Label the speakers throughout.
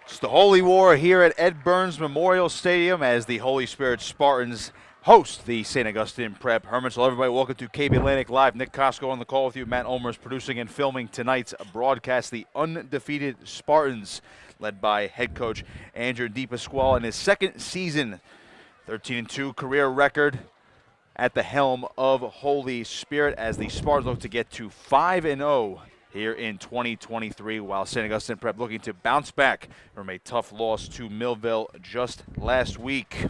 Speaker 1: It's the Holy War here at Ed Burns Memorial Stadium as the Holy Spirit Spartans host the St. Augustine Prep Hermits. Hello, everybody. Welcome to KB Atlantic Live. Nick Costco on the call with you. Matt Ulmer is producing and filming tonight's broadcast. The undefeated Spartans, led by head coach Andrew DePasquale in his second season, 13-2 career record at the helm of Holy Spirit as the Spartans look to get to 5-0 here in 2023, while St. Augustine Prep looking to bounce back from a tough loss to Millville just last week.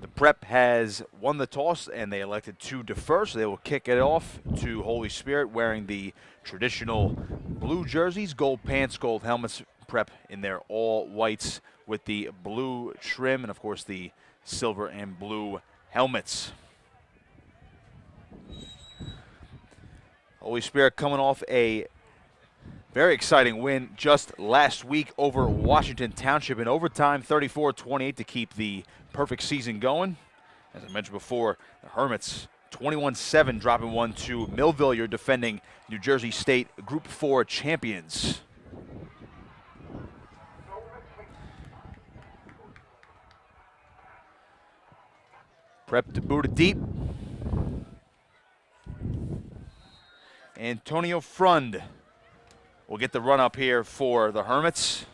Speaker 1: The Prep has won the toss and they elected to defer, so they will kick it off to Holy Spirit wearing the traditional blue jerseys, gold pants, gold helmets. Prep in their all whites with the blue trim and of course the silver and blue helmets. Holy Spirit coming off a very exciting win just last week over Washington Township in overtime, 34-28 to keep the perfect season going. As I mentioned before, the Hermits 21-7 dropping one to Millville, your defending New Jersey State Group 4 champions. Prep to boot it deep. Antonio Frund will get the run up here for the Hermits.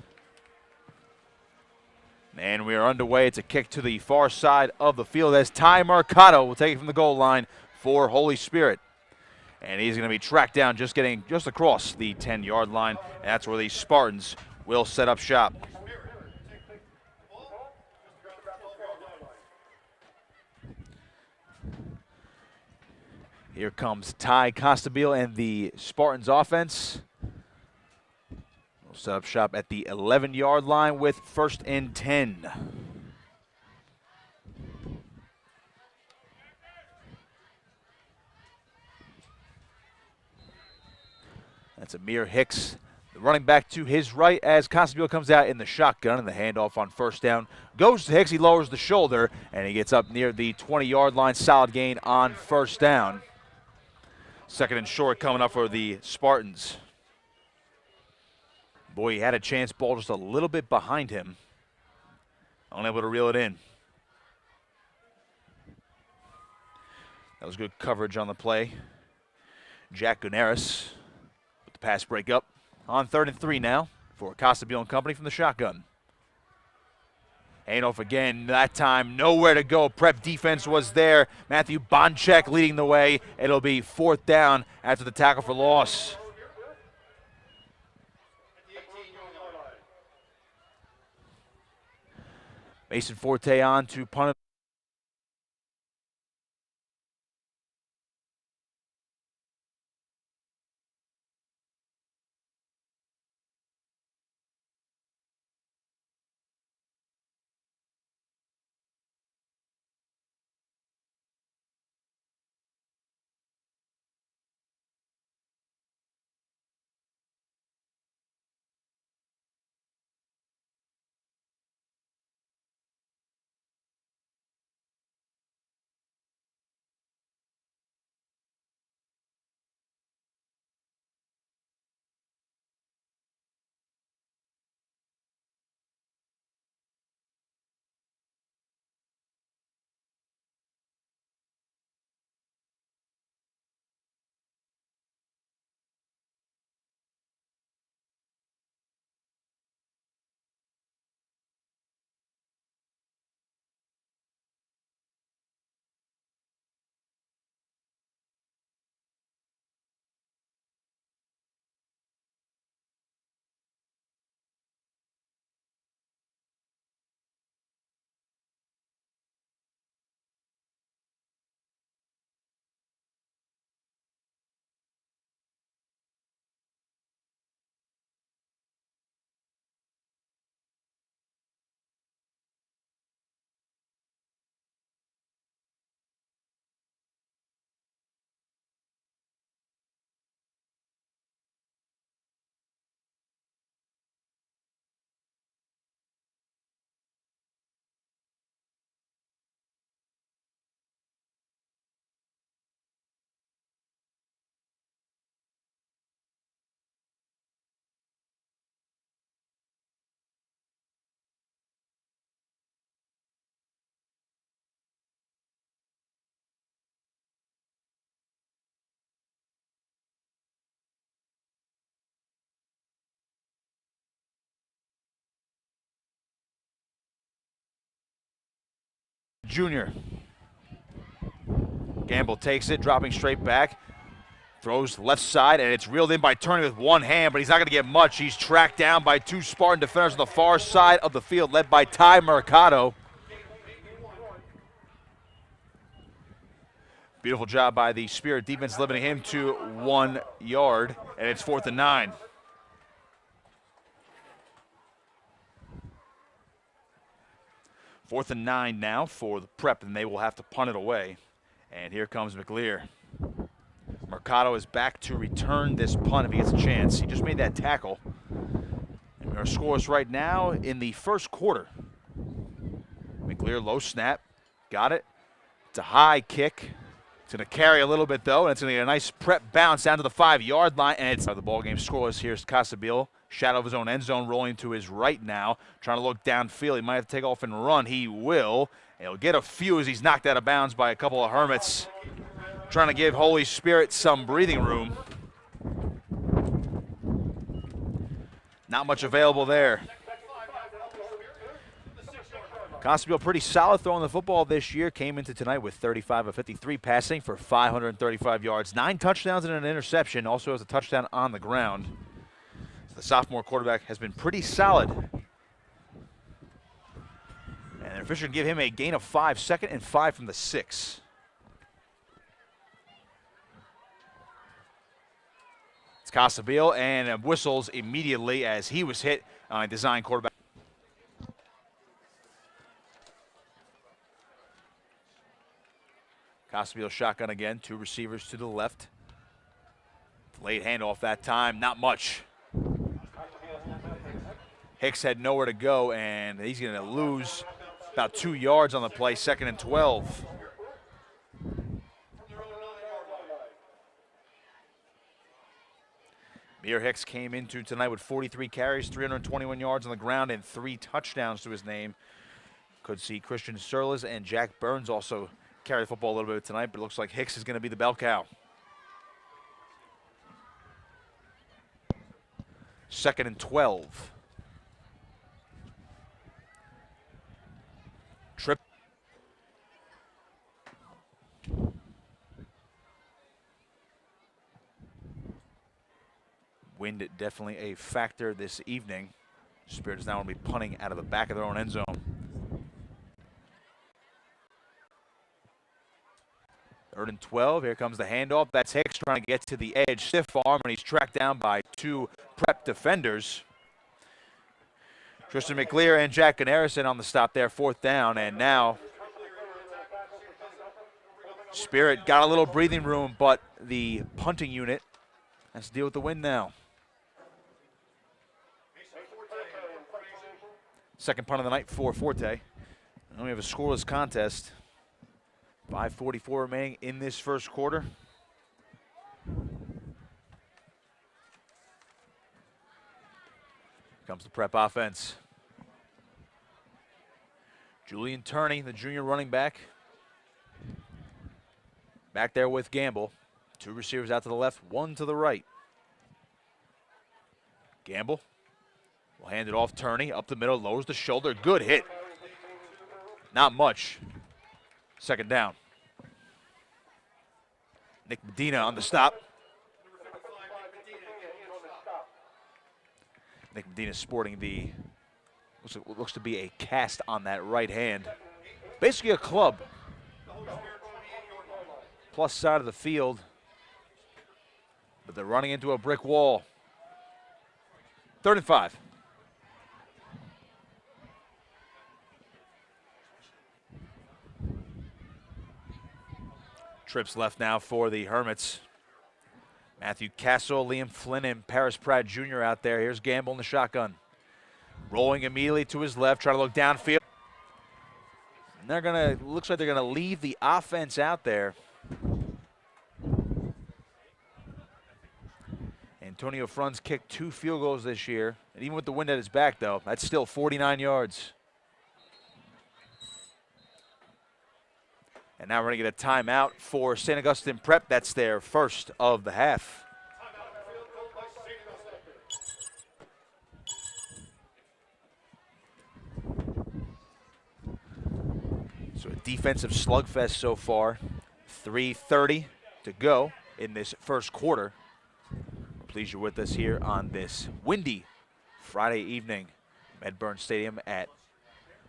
Speaker 1: And we are underway. It's a kick to the far side of the field as Ty Mercado will take it from the goal line for Holy Spirit. And he's going to be tracked down just across the 10-yard line. And that's where the Spartans will set up shop. Here comes Ty Costabile and the Spartans offense. We'll set up shop at the 11-yard line with 1st and 10. That's Amir Hicks, the running back to his right as Costabile comes out in the shotgun, and the handoff on 1st down goes to Hicks. He lowers the shoulder and he gets up near the 20-yard line. Solid gain on 1st down. 2nd and short coming up for the Spartans. Boy, he had a chance, ball just a little bit behind him. Unable to reel it in. That was good coverage on the play. Jack Gunaris with the pass break up on 3rd and 3 now for Costabile and company from the shotgun. Handoff again, that time nowhere to go. Prep defense was there. Matthew Bonchek leading the way. It'll be 4th down after the tackle for loss. Mason Forte on to punt. Jr. Gamble takes it, dropping straight back. Throws left side, and it's reeled in by Turney with one hand, but he's not going to get much. He's tracked down by two Spartan defenders on the far side of the field, led by Ty Mercado. Beautiful job by the Spirit defense, limiting him to 1 yard, and it's 4th and 9. Fourth and 9 now for the Prep, and they will have to punt it away. And here comes McLear. Mercado is back to return this punt if he gets a chance. He just made that tackle. And our scores right now in the first quarter. McLear, low snap. Got it. It's a high kick. It's going to carry a little bit, though, and it's going to get a nice Prep bounce down to the 5-yard line. And it's the ball game scoreless. Here's Casabil. Shadow of his own end zone, rolling to his right now. Trying to look downfield. He might have to take off and run. He will. And he'll get a few as he's knocked out of bounds by a couple of Hermits. Trying to give Holy Spirit some breathing room. Not much available there. Casabil pretty solid throwing the football this year. Came into tonight with 35 of 53 passing for 535 yards. 9 touchdowns and an interception. Also has a touchdown on the ground. The sophomore quarterback has been pretty solid. And they're officially give him a gain of 5, 2nd and 5 from the 6. It's Casabil, and whistles immediately as he was hit on a design quarterback. Casabil shotgun again, 2 receivers to the left. Late handoff that time, not much. Hicks had nowhere to go, and he's going to lose about 2 yards on the play, 2nd and 12. Mir Hicks came into tonight with 43 carries, 321 yards on the ground, and 3 touchdowns to his name. Could see Christian Surlis and Jack Burns also carry the football a little bit tonight, but it looks like Hicks is going to be the bell cow. 2nd and 12. Trip. Wind definitely a factor this evening. Spirit is now going to be punting out of the back of their own end zone. 3rd and 12. Here comes the handoff. That's Hicks trying to get to the edge. Stiff arm, and he's tracked down by 2 Prep defenders. Tristan McLear and Jack Garrison on the stop there, 4th down, and now Spirit got a little breathing room, but the punting unit has to deal with the wind now. 2nd punt of the night for Forte. And we have a scoreless contest. 5:44 remaining in this first quarter. Comes the Prep offense. Julian Turney, the junior running back. Back there with Gamble. 2 receivers out to the left, 1 to the right. Gamble will hand it off. Turney up the middle, lowers the shoulder. Good hit. Not much. 2nd down. Nick Medina on the stop. Nick Medina sporting the, looks to be a cast on that right hand. Basically a club. Plus side of the field. But they're running into a brick wall. 3rd and 5. Trips left now for the Hermits. Matthew Castle, Liam Flynn, and Paris Pratt Jr. out there. Here's Gamble in the shotgun. Rolling immediately to his left, trying to look downfield. And they're gonna, looks like they're gonna leave the offense out there. Antonio Frunz kicked 2 field goals this year. And even with the wind at his back, though, that's still 49 yards. And now we're going to get a timeout for St. Augustine Prep. That's their first of the half. So a defensive slugfest so far. 3:30 to go in this first quarter. We're pleased you're with us here on this windy Friday evening. Ed Burns Stadium at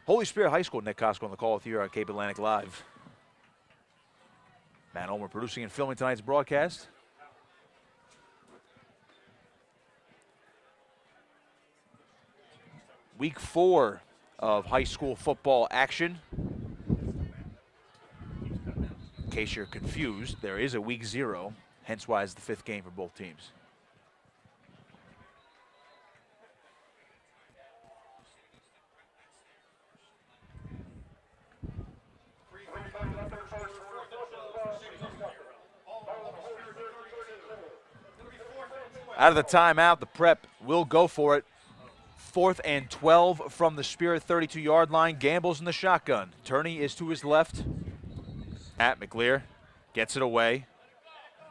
Speaker 1: Holy Spirit High School. Nick Costco on the call with you here on Cape Atlantic Live. Matt Ulmer producing and filming tonight's broadcast. Week 4 of high school football action. In case you're confused, there is a week 0, hence why it's the 5th game for both teams. Out of the timeout, the Prep will go for it. 4th and 12 from the Spirit 32-yard line. Gambles in the shotgun. Turney is to his left. At McLear gets it away.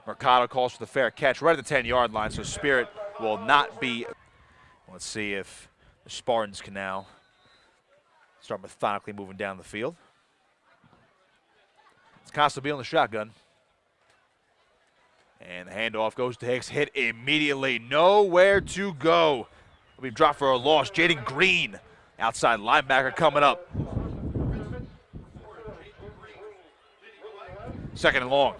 Speaker 1: Mercado calls for the fair catch right at the 10-yard line, so Spirit will not be. Let's see if the Spartans can now start methodically moving down the field. It's Costabile in the shotgun. And the handoff goes to Hicks. Hit immediately. Nowhere to go. Will be dropped for a loss. Jaden Green, outside linebacker, coming up. 2nd and long.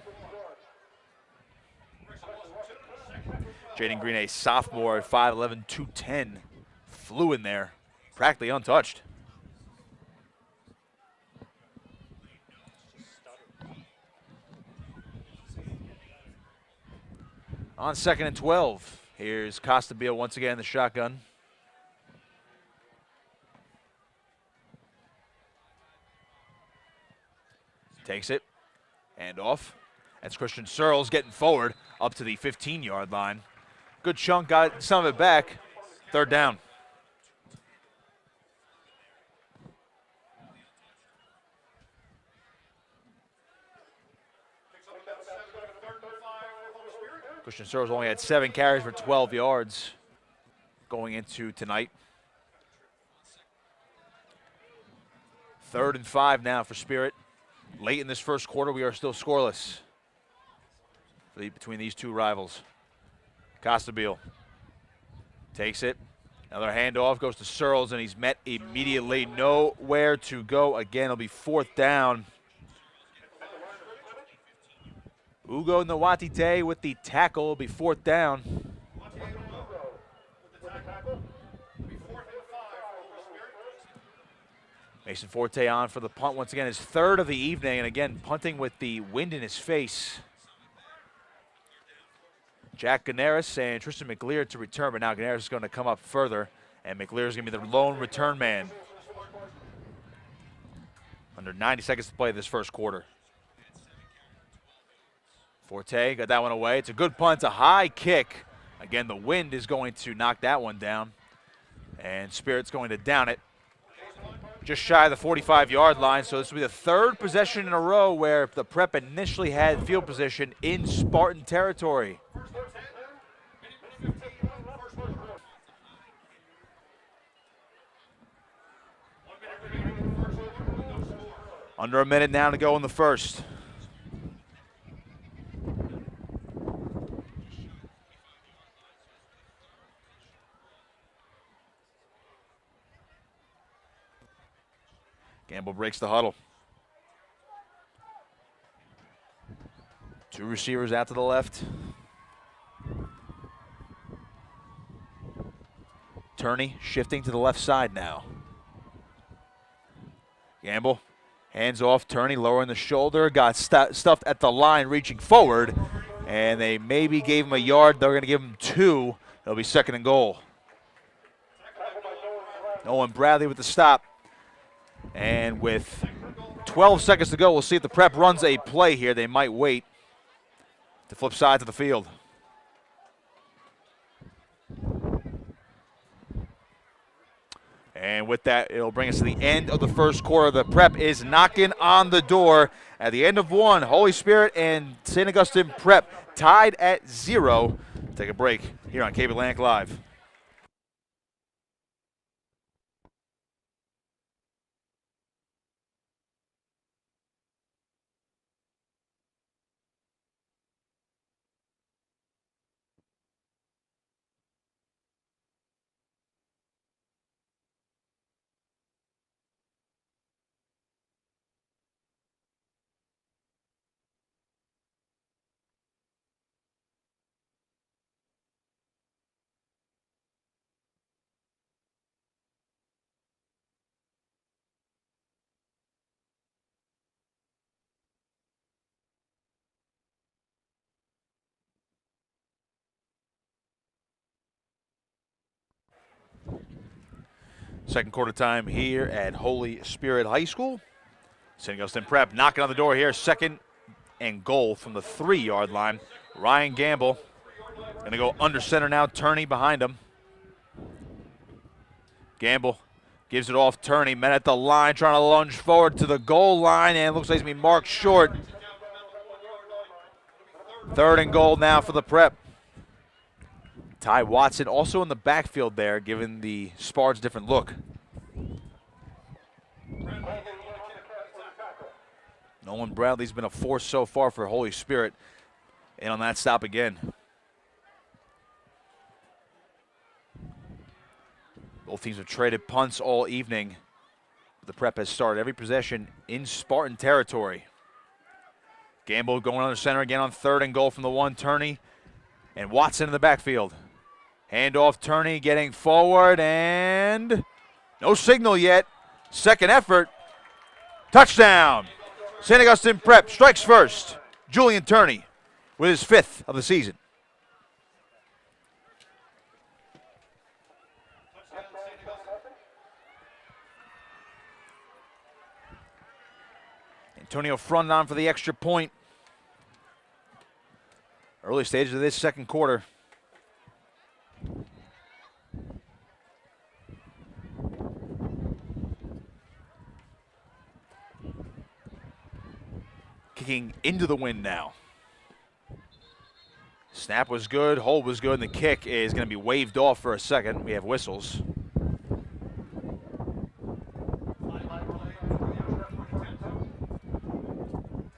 Speaker 1: Jaden Green, a sophomore at 5'11", 210. Flew in there, practically untouched. On 2nd and 12, here's Costabile once again in the shotgun. Takes it, and off. That's Christian Searles getting forward up to the 15-yard line. Good chunk, got some of it back. 3rd down. Christian Searles only had 7 carries for 12 yards going into tonight. 3rd and 5 now for Spirit. Late in this first quarter, we are still scoreless between these two rivals. Costabile takes it. Another handoff goes to Searles, and he's met immediately. Nowhere to go. Again, it'll be 4th down. Ugo Nwatite with the tackle. Will be 4th down. Mason Forte on for the punt once again, his 3rd of the evening, and again punting with the wind in his face. Jack Ganaris and Tristan McLear to return, but now Ganaris is going to come up further, and McLear is going to be the lone return man. Under 90 seconds to play this first quarter. Forte got that one away. It's a good punt, a high kick. Again, the wind is going to knock that one down, and Spirit's going to down it just shy of the 45-yard line. So this will be the 3rd possession in a row where the Prep initially had field position in Spartan territory. Under a minute now to go in the first. Gamble breaks the huddle. 2 receivers out to the left. Turney shifting to the left side now. Gamble, hands off. Turney lowering the shoulder. Got stuffed at the line, reaching forward. And they maybe gave him a yard. They're going to give him 2. It'll be 2nd and goal. Nolan Bradley with the stop. And with 12 seconds to go, we'll see if the Prep runs a play here. They might wait to flip sides of the field. And with that, it'll bring us to the end of the first quarter. The Prep is knocking on the door at the end of 1. Holy Spirit and St. Augustine Prep tied at 0. Take a break here on Cape Atlantic Live. Second quarter time here at Holy Spirit High School. St. Augustine Prep knocking on the door here. Second and goal from the 3-yard line. Ryan Gamble going to go under center now. Turney behind him. Gamble gives it off. Turney, men at the line, trying to lunge forward to the goal line, and it looks like he's going to be marked short. Third and goal now for the Prep. Ty Watson also in the backfield there, giving the Spartans a different look. Nolan Bradley's been a force so far for Holy Spirit, and on that stop again. Both teams have traded punts all evening. The Prep has started every possession in Spartan territory. Gamble going under center again on third and goal from the 1. Turney and Watson in the backfield. Handoff, Turney getting forward, and no signal yet. Second effort. Touchdown. St. Augustine Prep strikes first. Julian Turney with his 5th of the season. Antonio front on for the extra point. Early stages of this second quarter. Kicking into the wind now. Snap was good, hold was good, and the kick is going to be waved off for a second. We have whistles.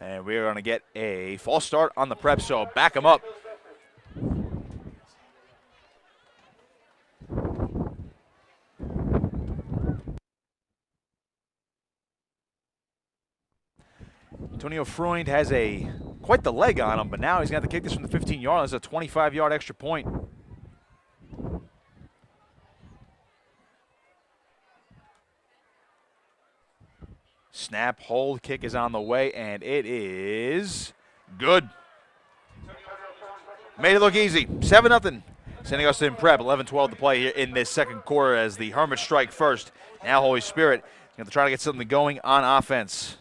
Speaker 1: And we're going to get a false start on the Prep, so back them up. Antonio Freund has quite the leg on him, but now he's going to have to kick this from the 15-yard line. That's a 25-yard extra point. Snap, hold, kick is on the way, and it is good. Made it look easy. 7-0. St. Augustine Prep, 11-12 to play here in this second quarter as the Hermits strike first. Now Holy Spirit going to try to get something going on offense.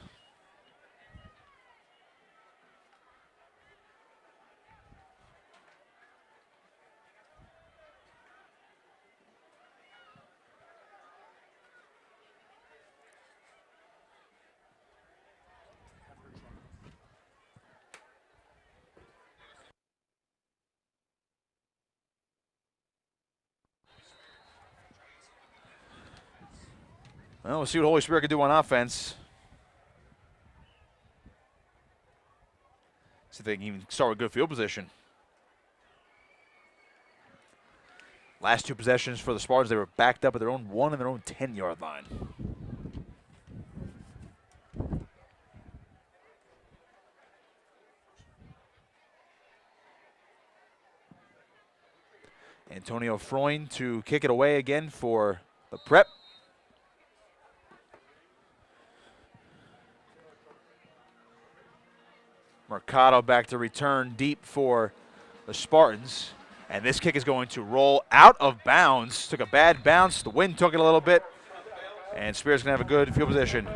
Speaker 1: Well, we'll see what Holy Spirit can do on offense. See if they can even start with good field position. Last 2 possessions for the Spartans, they were backed up at their own 1 and their own 10-yard line. Antonio Freund to kick it away again for the Prep. Mercado back to return deep for the Spartans. And this kick is going to roll out of bounds. Took a bad bounce. The wind took it a little bit. And Spirit's going to have a good field position.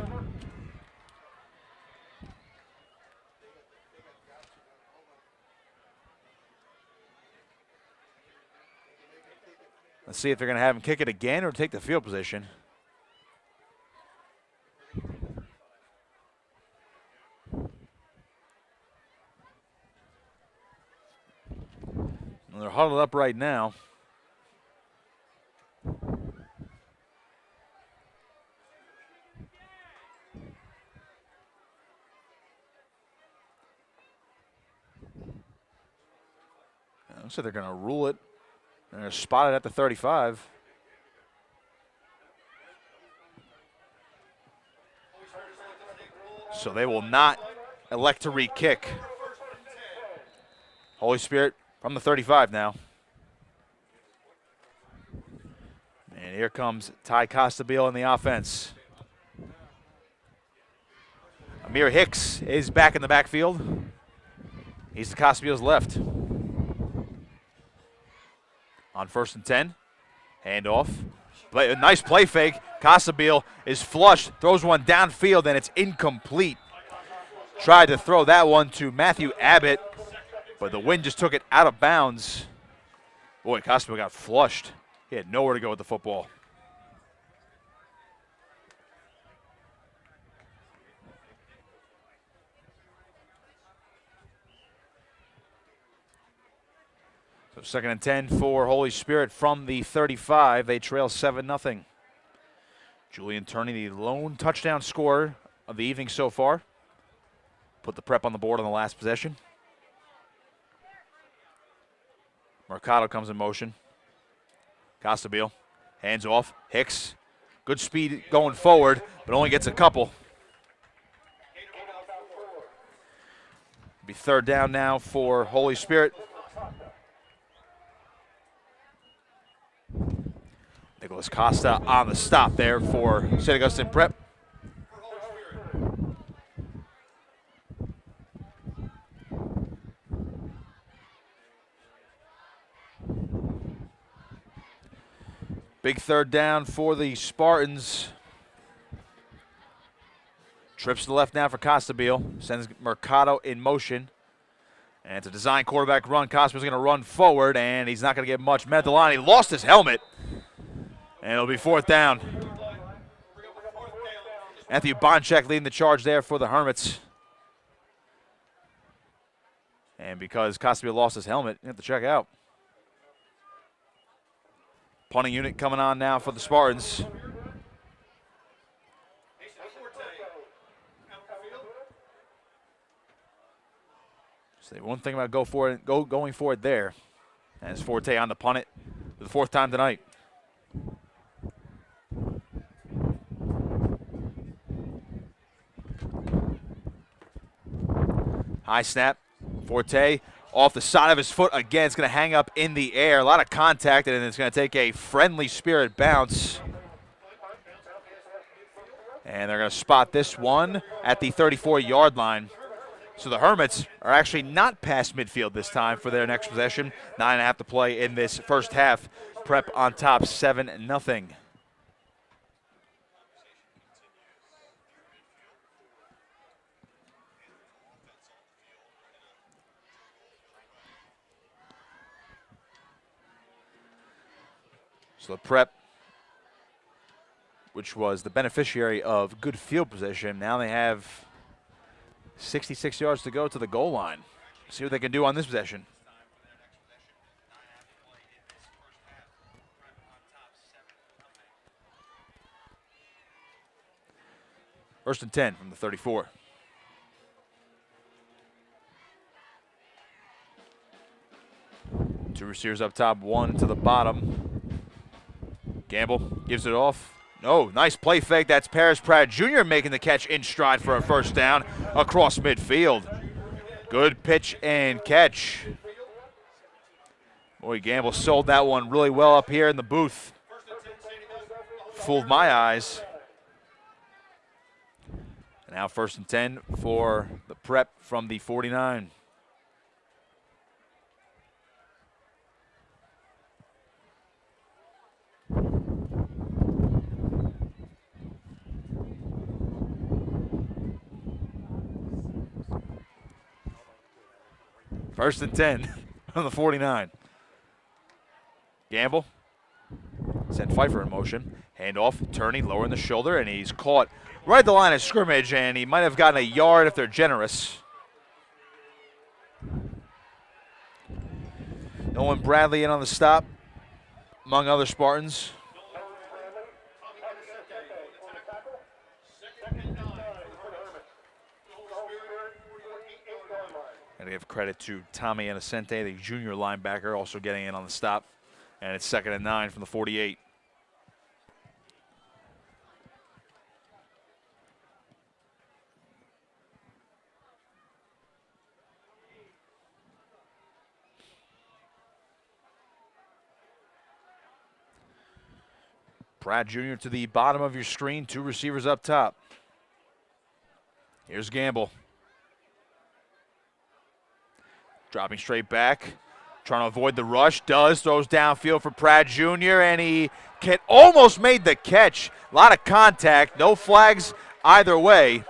Speaker 1: Let's see if they're going to have him kick it again or take the field position. They're huddled up right now. Looks like they're going to rule it. They're going to spot it at the 35. So they will not elect to re-kick. Holy Spirit from the 35 now. And here comes Ty Costabile in the offense. Amir Hicks is back in the backfield. He's to Costabile's left. On 1st and 10, handoff. Nice play fake. Casabille is flushed, throws one downfield, and it's incomplete. Tried to throw that one to Matthew Abbott, but the wind just took it out of bounds. Boy, Casabille got flushed. He had nowhere to go with the football. So 2nd and 10 for Holy Spirit from the 35. They trail 7-0. Julian Turney, the lone touchdown scorer of the evening so far. Put the prep on the board on the last possession. Mercado comes in motion. Casabille, hands off. Hicks, good speed going forward, but only gets a couple. Be 3rd down now for Holy Spirit. Nicholas Costa on the stop there for St. Augustine Prep. Big 3rd down for the Spartans. Trips to the left now for Casabille. Sends Mercado in motion. And it's a design quarterback run. Casabille's going to run forward, and he's not going to get much. Medellani lost his helmet. And it'll be 4th down. Matthew Bonchek leading the charge there for the Hermits. And because Casabille lost his helmet, you have to check out. Punting unit coming on now for the Spartans. Say one thing about going forward there. And it's Forte on the punt it for the 4th time tonight. High snap. Forte off the side of his foot again. It's going to hang up in the air. A lot of contact, and it's going to take a friendly spirit bounce. And they're going to spot this one at the 34-yard line. So the Hermits are actually not past midfield this time for their next possession. 9.5 to play in this first half. Prep on top 7-0. So the Prep, which was the beneficiary of good field position, now they have 66 yards to go to the goal line. See what they can do on this possession. First and 10 from the 34. Two receivers up top, one to the bottom. Gamble gives it off. No, nice play fake. That's Paris Pratt Jr. making the catch in stride for a 1st down across midfield. Good pitch and catch. Boy, Gamble sold that one really well up here in the booth. Fooled my eyes. And now 1st and 10 for the Prep from the 49. First and 10 on the 49. Gamble. Sent Pfeiffer in motion. Handoff, Turney lowering the shoulder, and he's caught right at the line of scrimmage, and he might have gotten a yard if they're generous. Nolan Bradley in on the stop, among other Spartans. Gotta give credit to Tommy Innocente, the junior linebacker, also getting in on the stop. And it's 2nd and 9 from the 48. Pratt Jr. to the bottom of your screen, two receivers up top. Here's Gamble. Dropping straight back. Trying to avoid the rush, throws downfield for Pratt Jr., and he almost made the catch. A lot of contact, no flags either way.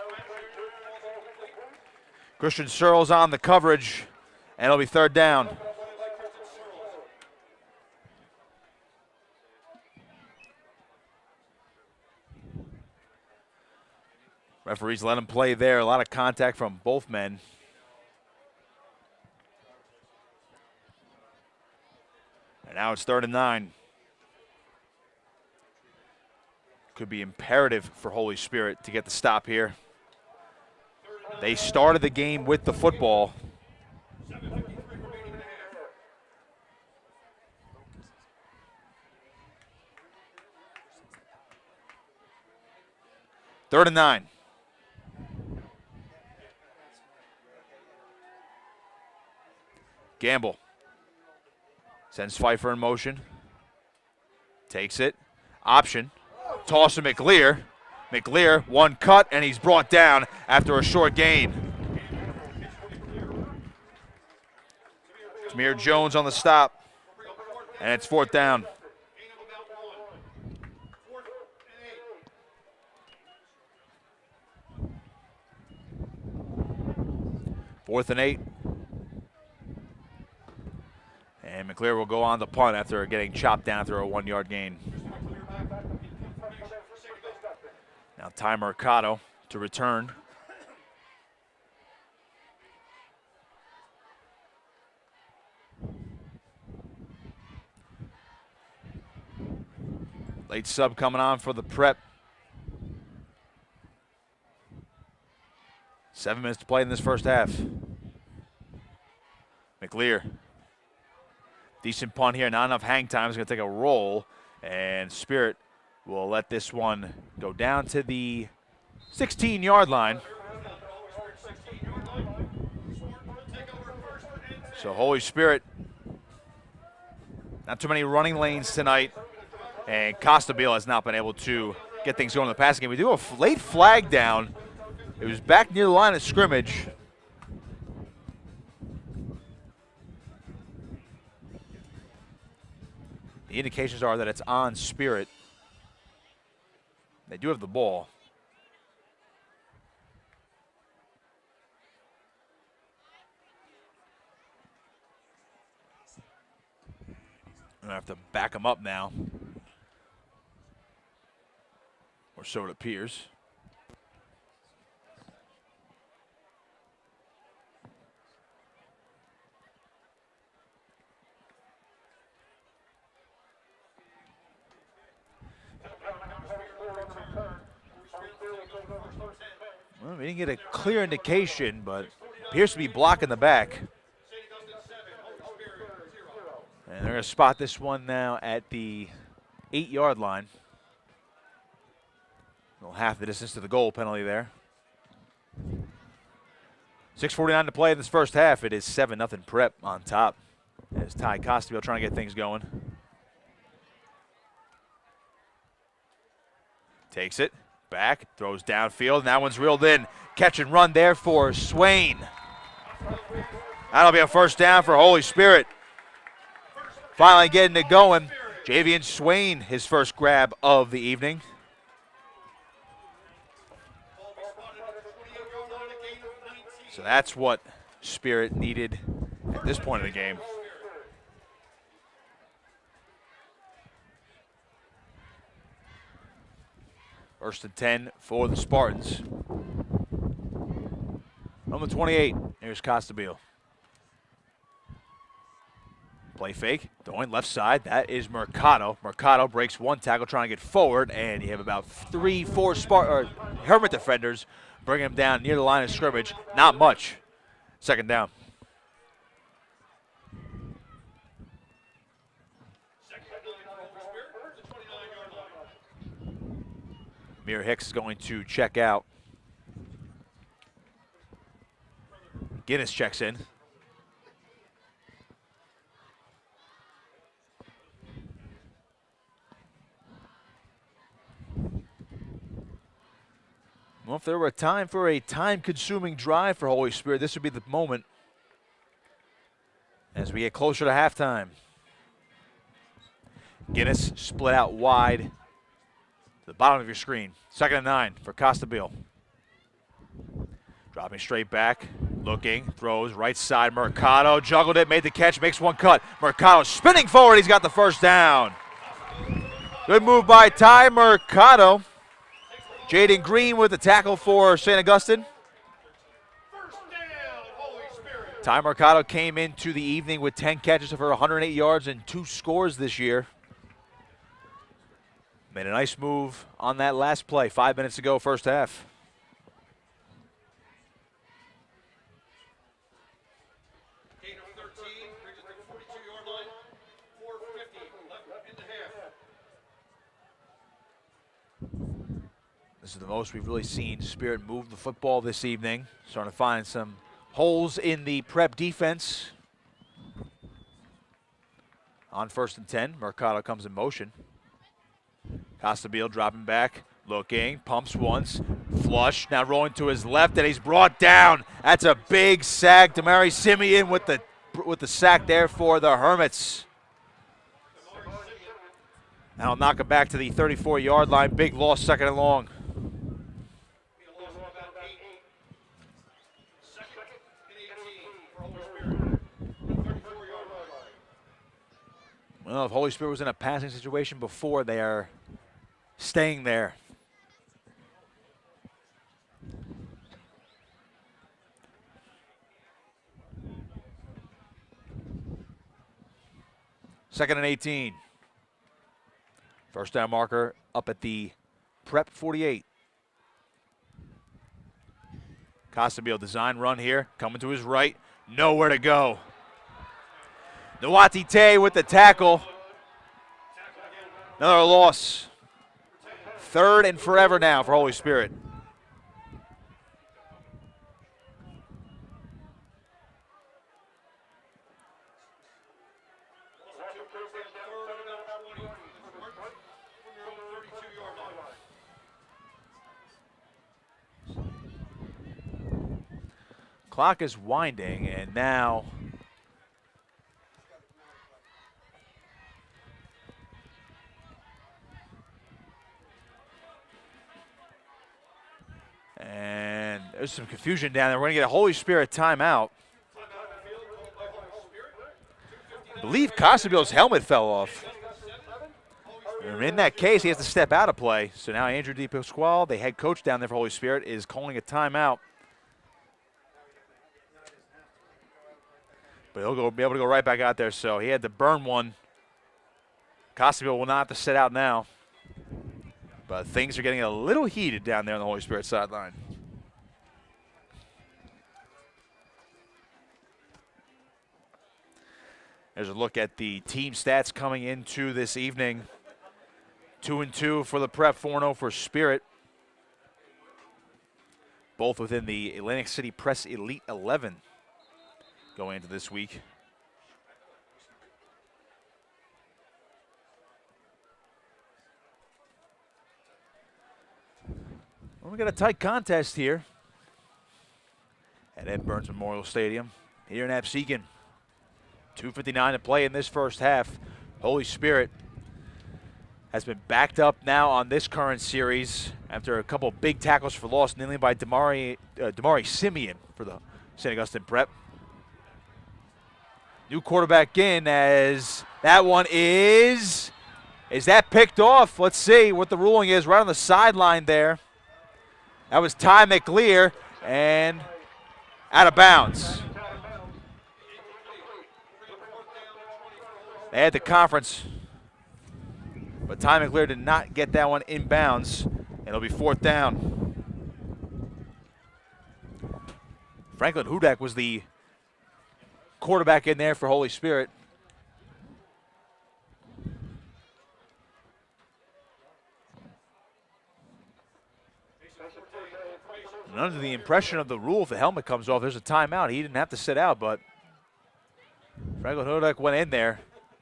Speaker 1: Christian Searles on the coverage, and it'll be third down. Referees let him play there. A lot of contact from both men. And now it's 3rd and 9. Could be imperative for Holy Spirit to get the stop here. They started the game with the football. Third and 9. Gamble sends Pfeiffer in motion. Takes it. Option. Toss to McLear. McLear, one cut, and he's brought down after a short gain. Jameer Jones on the stop, and it's 4th down. Fourth and 8. And McLear will go on the punt after getting chopped down after a 1-yard gain. Now Ty Mercado to return. Late sub coming on for the Prep. 7 minutes to play in this first half. McLear. Decent punt here, not enough hang time. He's going to take a roll, and Spirit will let this one go down to the 16-yard line. So Holy Spirit, not too many running lanes tonight, and Costabile has not been able to get things going in the passing game. We do a late flag down. It was back near the line of scrimmage. The indications are that it's on Spirit. They do have the ball. I'm going to have to back him up now. Or so it appears. Well, we didn't get a clear indication, but appears to be blocking the back. And they're going to spot this one now at the 8-yard line. Well, half the distance to the goal penalty there. 6:49 to play in this first half. It is 7-0 Prep on top as Ty Costabile trying to get things going. Takes it. Back, throws downfield, and that one's reeled in. Catch and run there for Swain. That'll be a first down for Holy Spirit. Finally getting it going. Javian Swain, his first grab of the evening. So that's what Spirit needed at this point of the game. First and 10 for the Spartans. Number 28, here's Costabile. Play fake, throwing left side, that is Mercado. Mercado breaks one tackle trying to get forward, and you have about 3-4 Hermit defenders bringing him down near the line of scrimmage. Not much. Second down. Amir Hicks is going to check out. Guinness checks in. Well, if there were a time for a time-consuming drive for Holy Spirit, this would be the moment. as we get closer to halftime. Guinness split out wide to the bottom of your screen. 2nd and 9 for Costabile. Dropping straight back, looking, throws, right side, Mercado, juggled it, made the catch, makes one cut. Mercado spinning forward, he's got the first down. Good move by Ty Mercado. Jaden Green with the tackle for St. Augustine. Ty Mercado came into the evening with 10 catches for 108 yards and 2 scores this year. Made a nice move on that last play, 5 minutes ago, first half. This is the most we've really seen Spirit move the football this evening. Starting to find some holes in the Prep defense. On 1st and 10, Mercado comes in motion. Costabile dropping back, looking, pumps once, flush, now rolling to his left, and he's brought down. That's a big sack. Damari Simeon with the sack there for the Hermits. And I'll knock it back to the 34-yard line. Big loss, 2nd and long. Well, if Holy Spirit was in a passing situation before, they are staying there. Second and 18. First down marker up at the Prep 48. Costabile design run here, coming to his right, nowhere to go. Nawati Tay with the tackle. Another loss. 3rd and forever now for Holy Spirit. Clock is winding, and now there's some confusion down there. We're going to get a Holy Spirit timeout. I believe Costabile's helmet fell off. And in that case, he has to step out of play. So now Andrew DePasquale, the head coach down there for Holy Spirit, is calling a timeout. But he'll be able to go right back out there. So he had to burn one. Costabile will not have to sit out now. But things are getting a little heated down there on the Holy Spirit sideline. There's a look at the team stats coming into this evening. 2-2 for the Prep, 4-0 for Spirit. Both within the Atlantic City Press Elite 11 going into this week. Well, we got a tight contest here at Ed Burns Memorial Stadium here in Absecon. 2:59 to play in this first half. Holy Spirit has been backed up now on this current series after a couple big tackles for loss, mainly by Damari Simeon for the St. Augustine Prep. New quarterback in as that one is that picked off? Let's see what the ruling is right on the sideline there. That was Ty McLear and out of bounds. They had the conference, but Ty McLear did not get that one in bounds, and it'll be 4th down. Franklin Hudak was the quarterback in there for Holy Spirit. And under the impression of the rule, if the helmet comes off, there's a timeout. He didn't have to sit out, but Franklin Hudak went in there.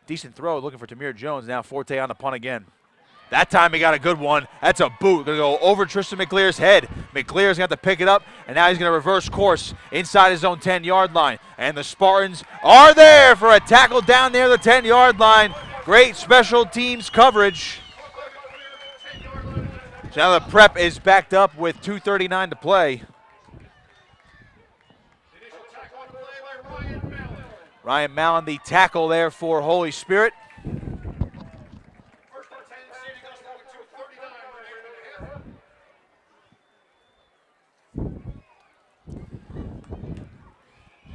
Speaker 1: Decent throw, looking for Tamir Jones. Now Forte on the punt again. That time he got a good one. That's a boot. Going to go over Tristan McLear's head. McLear's going to have to pick it up, and now he's going to reverse course inside his own 10-yard line. And the Spartans are there for a tackle down near the 10-yard line. Great special teams coverage. So now the Prep is backed up with 2:39 to play. Ryan Mallon, the tackle there for Holy Spirit.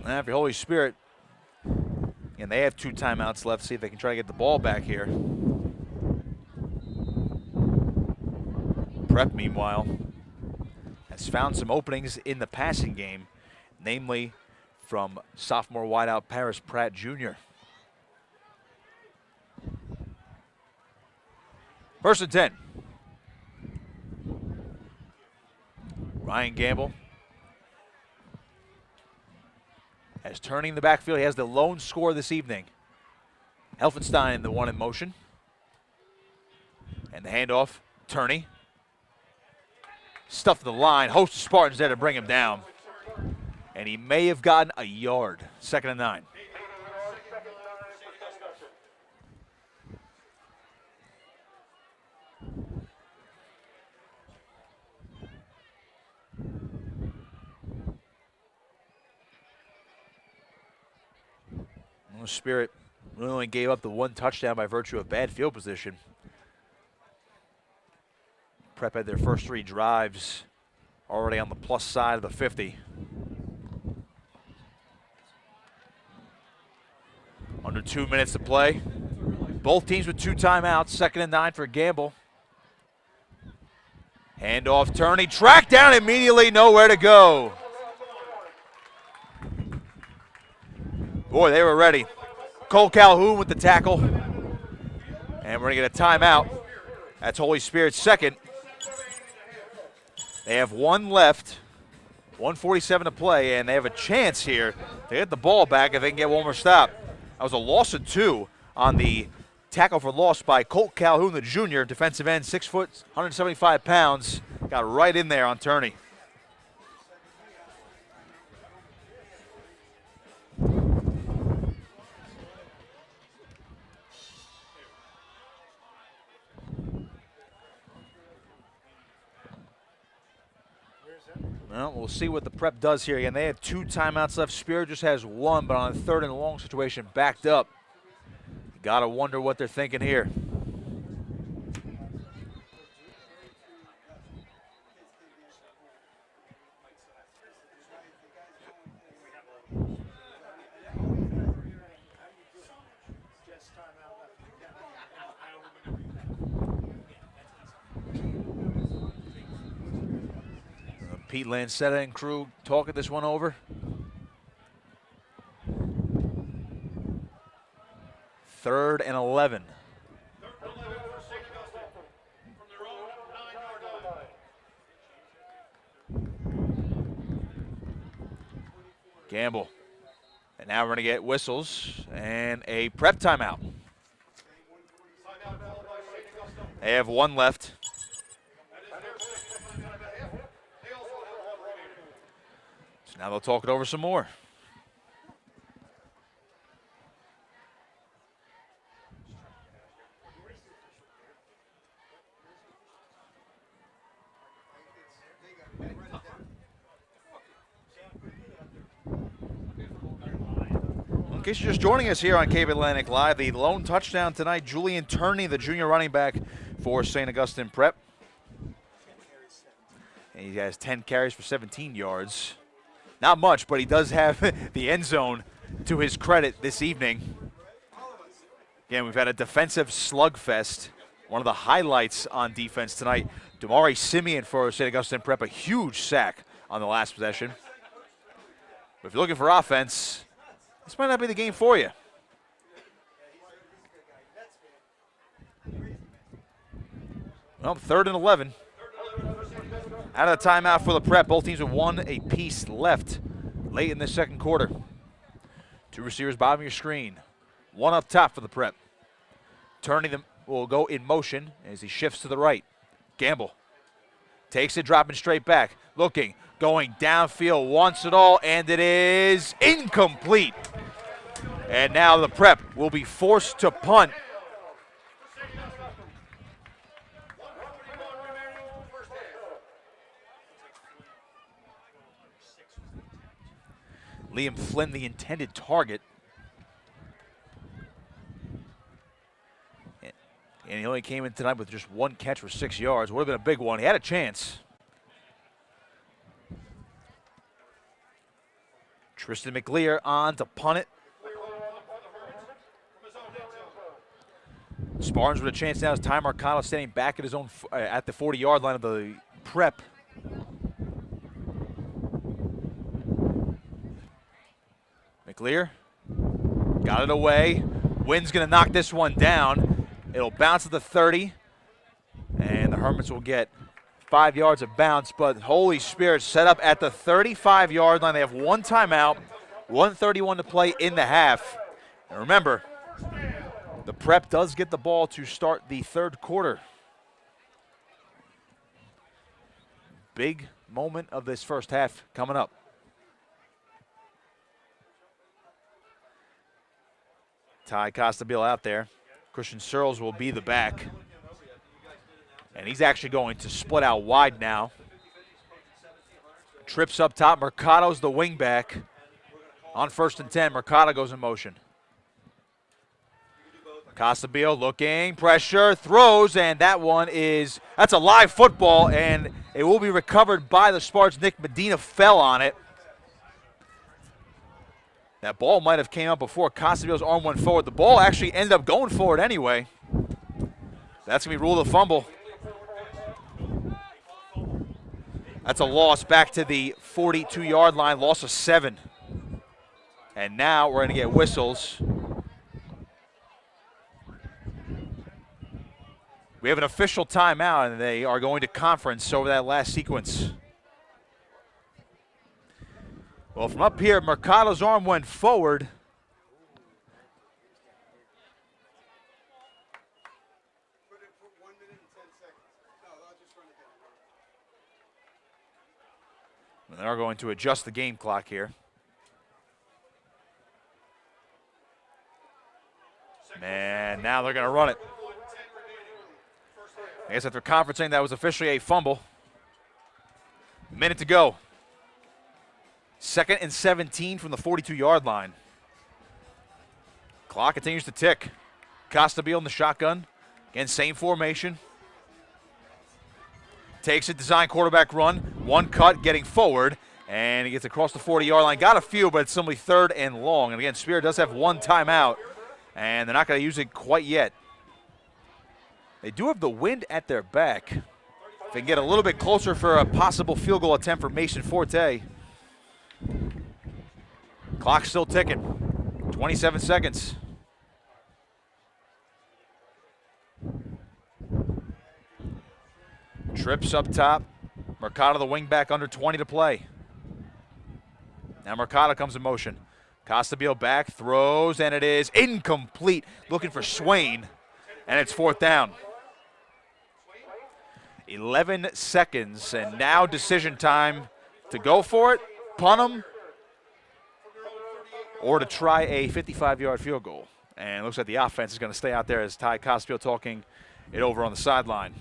Speaker 1: Now for Holy Spirit, and they have 2 timeouts left. See if they can try to get the ball back here. Prep, meanwhile, has found some openings in the passing game, namely from sophomore wideout Paris Pratt Jr. First and 10. Ryan Gamble as turning the backfield. He has the lone score this evening. Helfenstein, the one in motion. And the handoff, Turney. Stuffed the line. Host of Spartans there to bring him down. And he may have gotten a yard. 2nd and 9. Spirit really only gave up the 1 touchdown by virtue of bad field position. Prep had their first 3 drives already on the plus side of the 50. Under 2 minutes to play. Both teams with 2 timeouts. 2nd and 9 for Gamble. Handoff, Turney, tracked down immediately, nowhere to go. Boy, they were ready. Cole Calhoun with the tackle. And we're going to get a timeout. That's Holy Spirit's second. They have 1 left. 1:47 to play, and they have a chance here to get the ball back if they can get 1 more stop. That was a loss of 2 on the tackle for loss by Colt Calhoun, the junior, defensive end, 6 foot, 175 pounds. Got right in there on Turney. Well, we'll see what the Prep does here. Again, they have 2 timeouts left. Spirit just has 1, but on a 3rd and long situation, backed up. Got to wonder what they're thinking here. Pete Lancetta and crew talking this one over. 3rd and 11. Gamble. And now we're going to get whistles and a Prep timeout. They have 1 left. Now they'll talk it over some more. In case you're just joining us here on Cape Atlantic Live, the lone touchdown tonight, Julian Turney, the junior running back for St. Augustine Prep. And he has 10 carries for 17 yards. Not much, but he does have the end zone to his credit this evening. Again, we've had a defensive slugfest. One of the highlights on defense tonight, Damari Simeon for St. Augustine Prep, a huge sack on the last possession. But if you're looking for offense, this might not be the game for you. Well, 3rd and 11. Out of the timeout for the Prep. Both teams with 1 apiece left late in the 2nd quarter. 2 receivers bottom of your screen. 1 up top for the Prep. Turney will go in motion as he shifts to the right. Gamble takes it, dropping straight back. Looking, going downfield, wants it all, and it is incomplete. And now the Prep will be forced to punt. Liam Flynn, the intended target. And he only came in tonight with just one catch for 6 yards. Would have been a big one. He had a chance. Tristan McLear on to punt it. Spartans with a chance now as Ty Mercado standing back at his own at the 40-yard line of the Prep. McLear got it away. Wynn's going to knock this one down. It'll bounce to the 30, and the Hermits will get 5 yards of bounce, but Holy Spirit set up at the 35-yard line. They have one timeout, 1:31 to play in the half. And remember, the Prep does get the ball to start the third quarter. Big moment of this first half coming up. Ty Costabile out there. Christian Searles will be the back. And he's actually going to split out wide now. Trips up top. Mercado's the wing back. On 1st and 10, Mercado goes in motion. Costabile looking, pressure, throws, and that's a live football, and it will be recovered by the Spartans. Nick Medina fell on it. That ball might have came up before Costabile's arm went forward. The ball actually ended up going forward anyway. That's going to be ruled a fumble. That's a loss back to the 42-yard line, loss of 7. And now we're going to get whistles. We have an official timeout, and they are going to conference over that last sequence. Well, from up here, Mercado's arm went forward. And they are going to adjust the game clock here. And now they're going to run it. I guess after conferencing, that was officially a fumble. Minute to go. 2nd and 17 from the 42-yard line. Clock continues to tick. Costabile in the shotgun. Again, same formation. Takes it, design quarterback run. One cut, getting forward. And he gets across the 40-yard line. Got a few, but it's simply 3rd and long. And again, Spear does have one timeout. And they're not going to use it quite yet. They do have the wind at their back. If they can get a little bit closer for a possible field goal attempt for Mason Forte. Clock's still ticking. 27 seconds. Trips up top. Mercado the wing back, under 20 to play. Now Mercado comes in motion. Costabile back, throws, and it is incomplete. Looking for Swain, and it's 4th down. 11 seconds, and now decision time to go for it, punt them, or to try a 55-yard field goal. And it looks like the offense is going to stay out there as Ty Costabile talking it over on the sideline.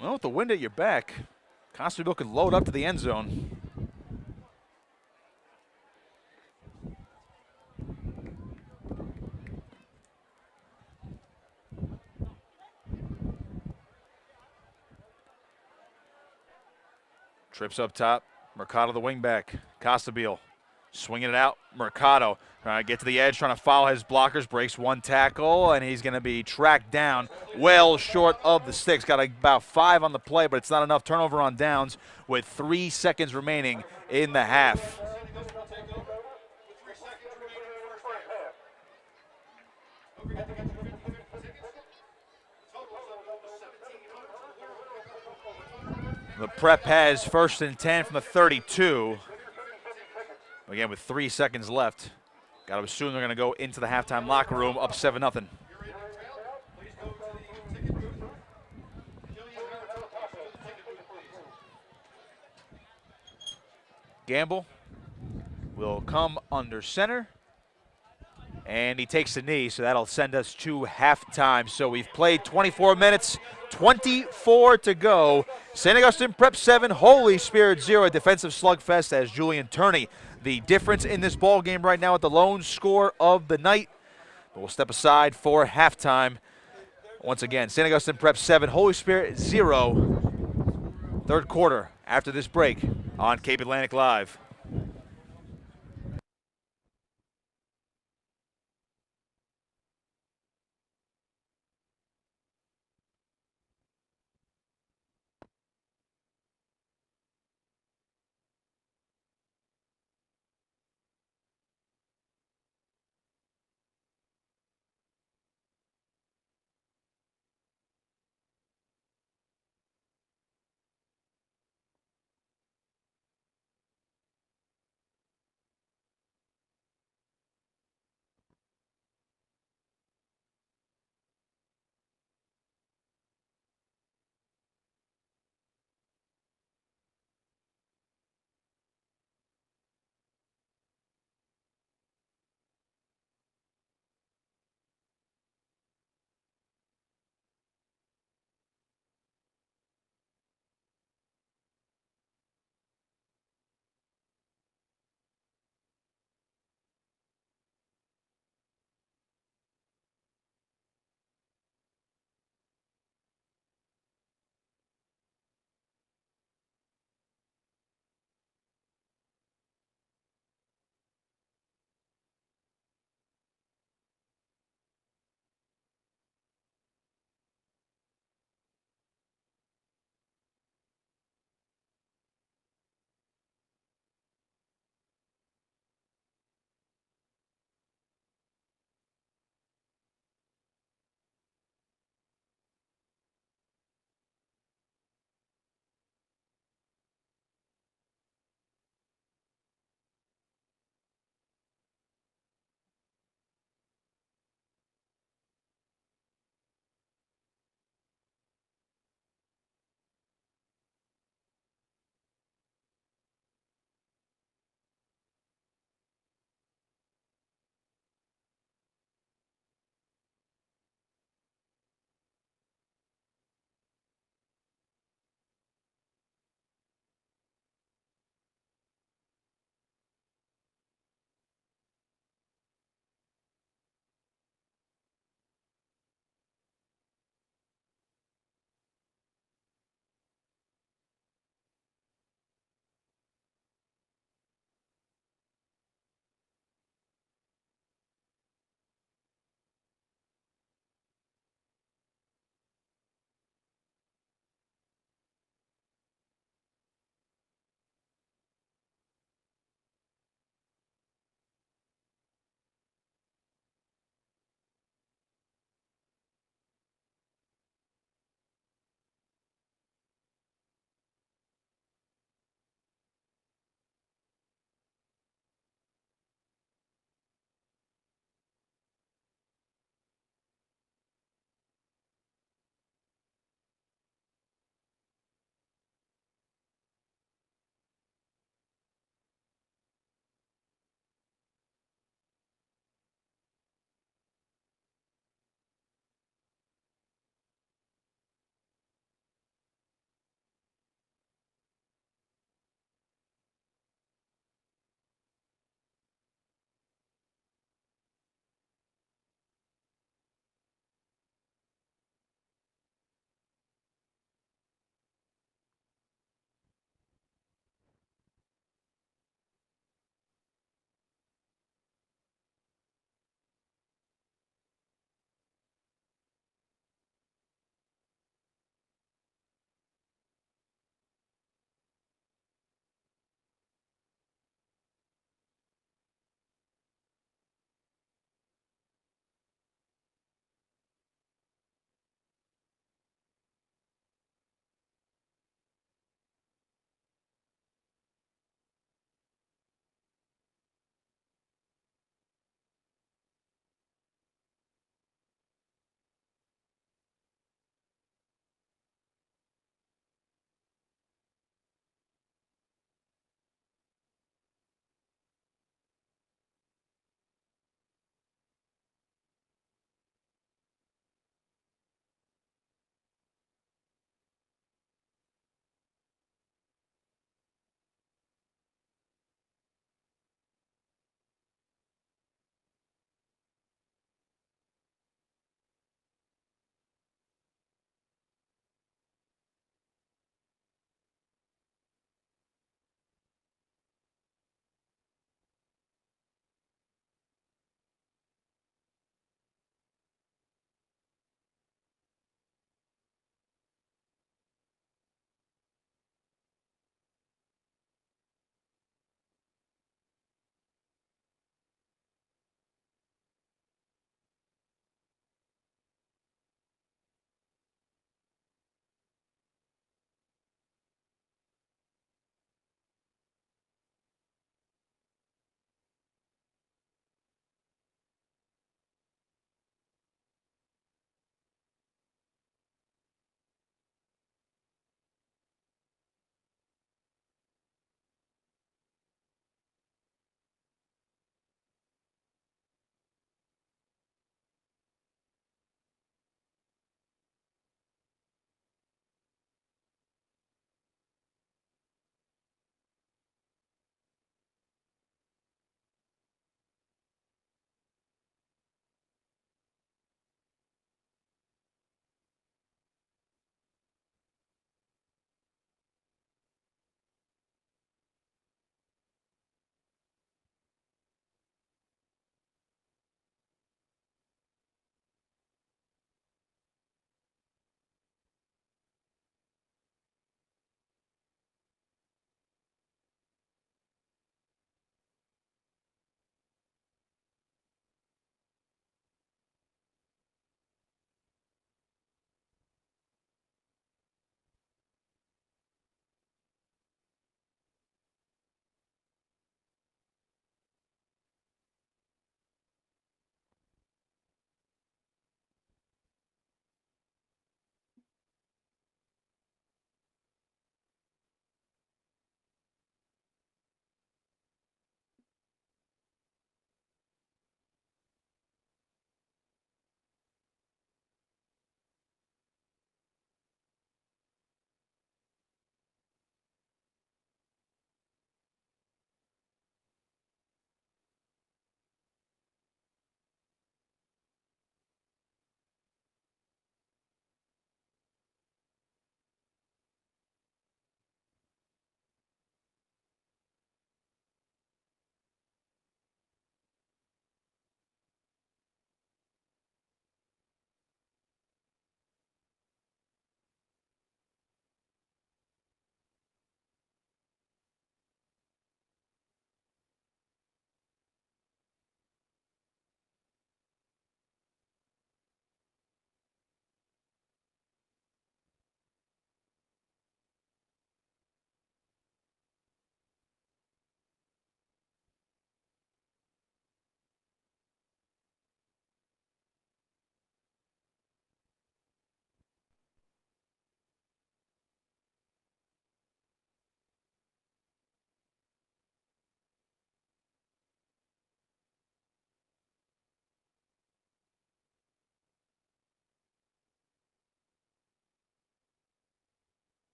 Speaker 1: Well, with the wind at your back, Costabile could load up to the end zone. Trips up top. Mercado the wingback. Costabile swinging it out. Mercado trying to get to the edge, trying to follow his blockers. Breaks one tackle, and he's going to be tracked down well short of the sticks. Got about 5 on the play, but it's not enough. Turnover on downs with 3 seconds remaining in the half. The Prep has 1st and 10 from the 32. Again, with 3 seconds left. Got to assume they're going to go into the halftime locker room up 7-0. Gamble will come under center. And he takes the knee, so that'll send us to halftime. So we've played 24 minutes, 24 to go. St. Augustine Prep 7, Holy Spirit 0, a defensive slugfest as Julian Turney, the difference in this ball game right now at the lone score of the night. But we'll step aside for halftime. Once again, St. Augustine Prep 7, Holy Spirit 0. Third quarter after this break on Cape Atlantic Live.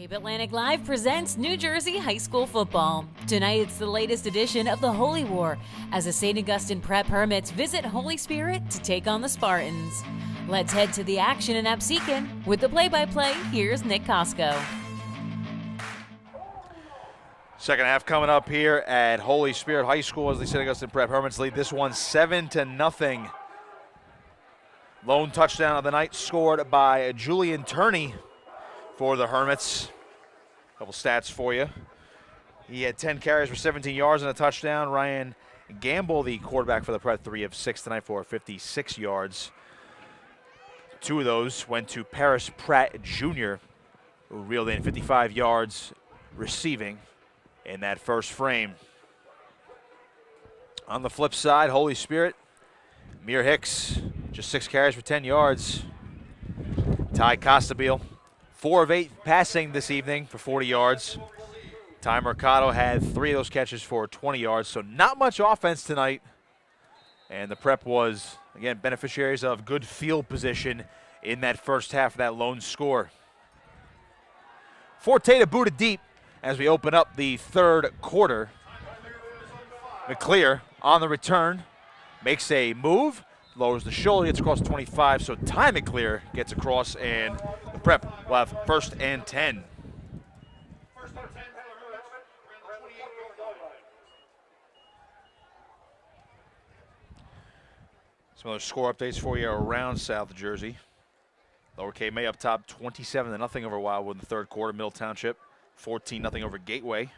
Speaker 2: Cape Atlantic Live presents New Jersey High School football. Tonight it's the latest edition of the Holy War as the St. Augustine Prep Hermits visit Holy Spirit to take on the Spartans. Let's head to the action in Absecon. With the play-by-play, here's Nick Costco.
Speaker 1: Second half coming up here at Holy Spirit High School as the St. Augustine Prep Hermits lead this one 7-0. Lone touchdown of the night scored by Julian Turney for the Hermits. A couple stats for you. He had 10 carries for 17 yards and a touchdown. Ryan Gamble, the quarterback for the Prep, 3 of 6 tonight for 56 yards. 2 of those went to Paris Pratt Jr., who reeled in 55 yards receiving in that first frame. On the flip side, Holy Spirit, Mir Hicks, just 6 carries for 10 yards. Ty Costabile, 4 of 8 passing this evening for 40 yards. Ty Mercado had 3 of those catches for 20 yards, so not much offense tonight. And the Prep was, again, beneficiaries of good field position in that first half of that lone score. Forte to boot it deep as we open up the third quarter. McClear on the return, makes a move, lowers the shoulder, gets across 25, so Ty McClear gets across, and the Prep will have 1st and 10. Some other score updates for you around South Jersey. Lower K May up top 27-0 over Wildwood in the third quarter. Middle Township 14-0 over Gateway.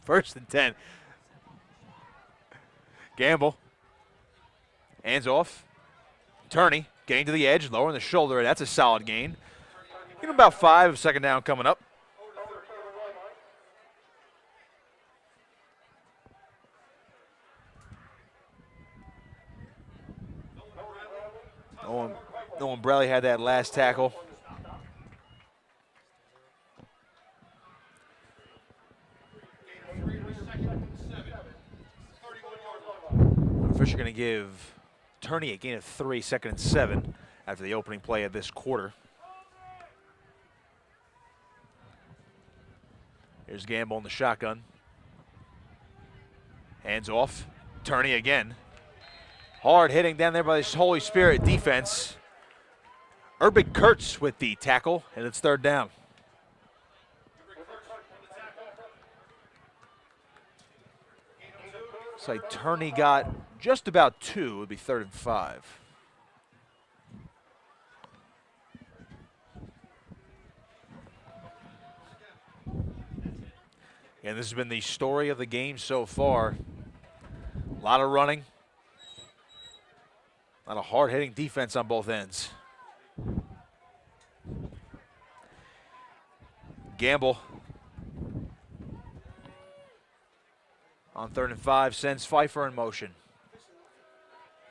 Speaker 1: First and 10. Gamble. Hands off. Turney getting to the edge, lowering the shoulder, and that's a solid gain. Give him about 5, second down coming up. Nolan Brelly had that last tackle. Fisher going to give Turney a gain of 3, 2nd and 7 after the opening play of this quarter. Here's Gamble in the shotgun. Hands off. Turney again. Hard hitting down there by this Holy Spirit defense. Urban Kurtz with the tackle, and it's 3rd down. Looks like Turney got just about 2. It would be 3rd and 5. And this has been the story of the game so far. A lot of running. A lot of hard-hitting defense on both ends. Gamble on 3rd and 5 sends Pfeiffer in motion.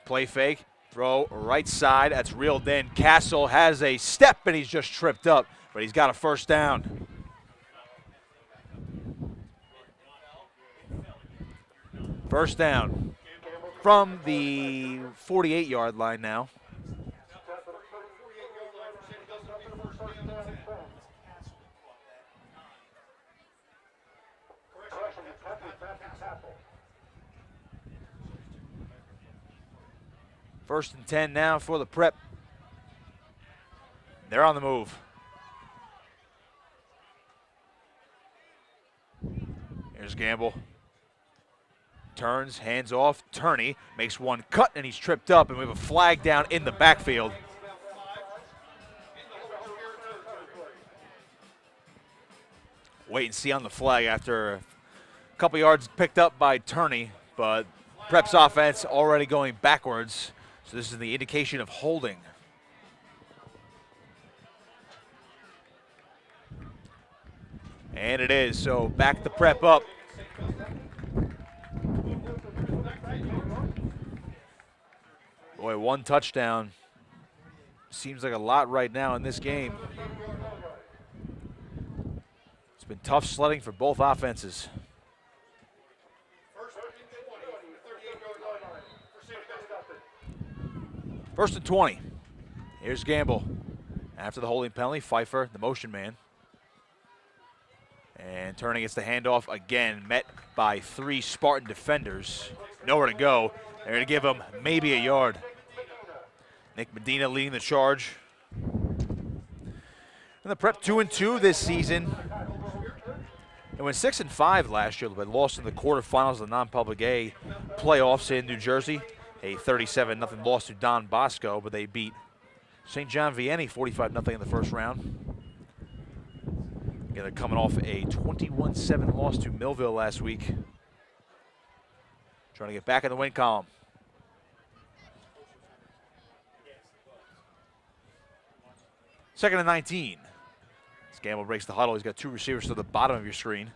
Speaker 1: Play fake, throw right side, that's reeled in. Castle has a step and he's just tripped up, but he's got a 1st down. First down from the 48-yard line now. First and 10 now for the Prep. They're on the move. Here's Gamble. Turns, hands off. Turney makes one cut and he's tripped up, and we have a flag down in the backfield. Wait and see on the flag after a couple yards picked up by Turney, but Prep's offense already going backwards. So this is the indication of holding. And it is, so back the Prep up. Boy, 1 touchdown. Seems like a lot right now in this game. It's been tough sledding for both offenses. First and 20. Here's Gamble. After the holding penalty, Pfeiffer, the motion man. And turning it's the handoff again, met by 3 Spartan defenders. Nowhere to go. They're going to give him maybe a yard. Nick Medina leading the charge. And the Prep 2-2 this season. And went 6-5 last year, but lost in the quarterfinals of the non-public A playoffs in New Jersey. A 37-0 loss to Don Bosco, but they beat St. John Vianney 45-0 in the first round. Again, they're coming off a 21-7 loss to Millville last week. Trying to get back in the win column. Second and 19. As Gamble breaks the huddle, he's got 2 receivers to the bottom of your screen.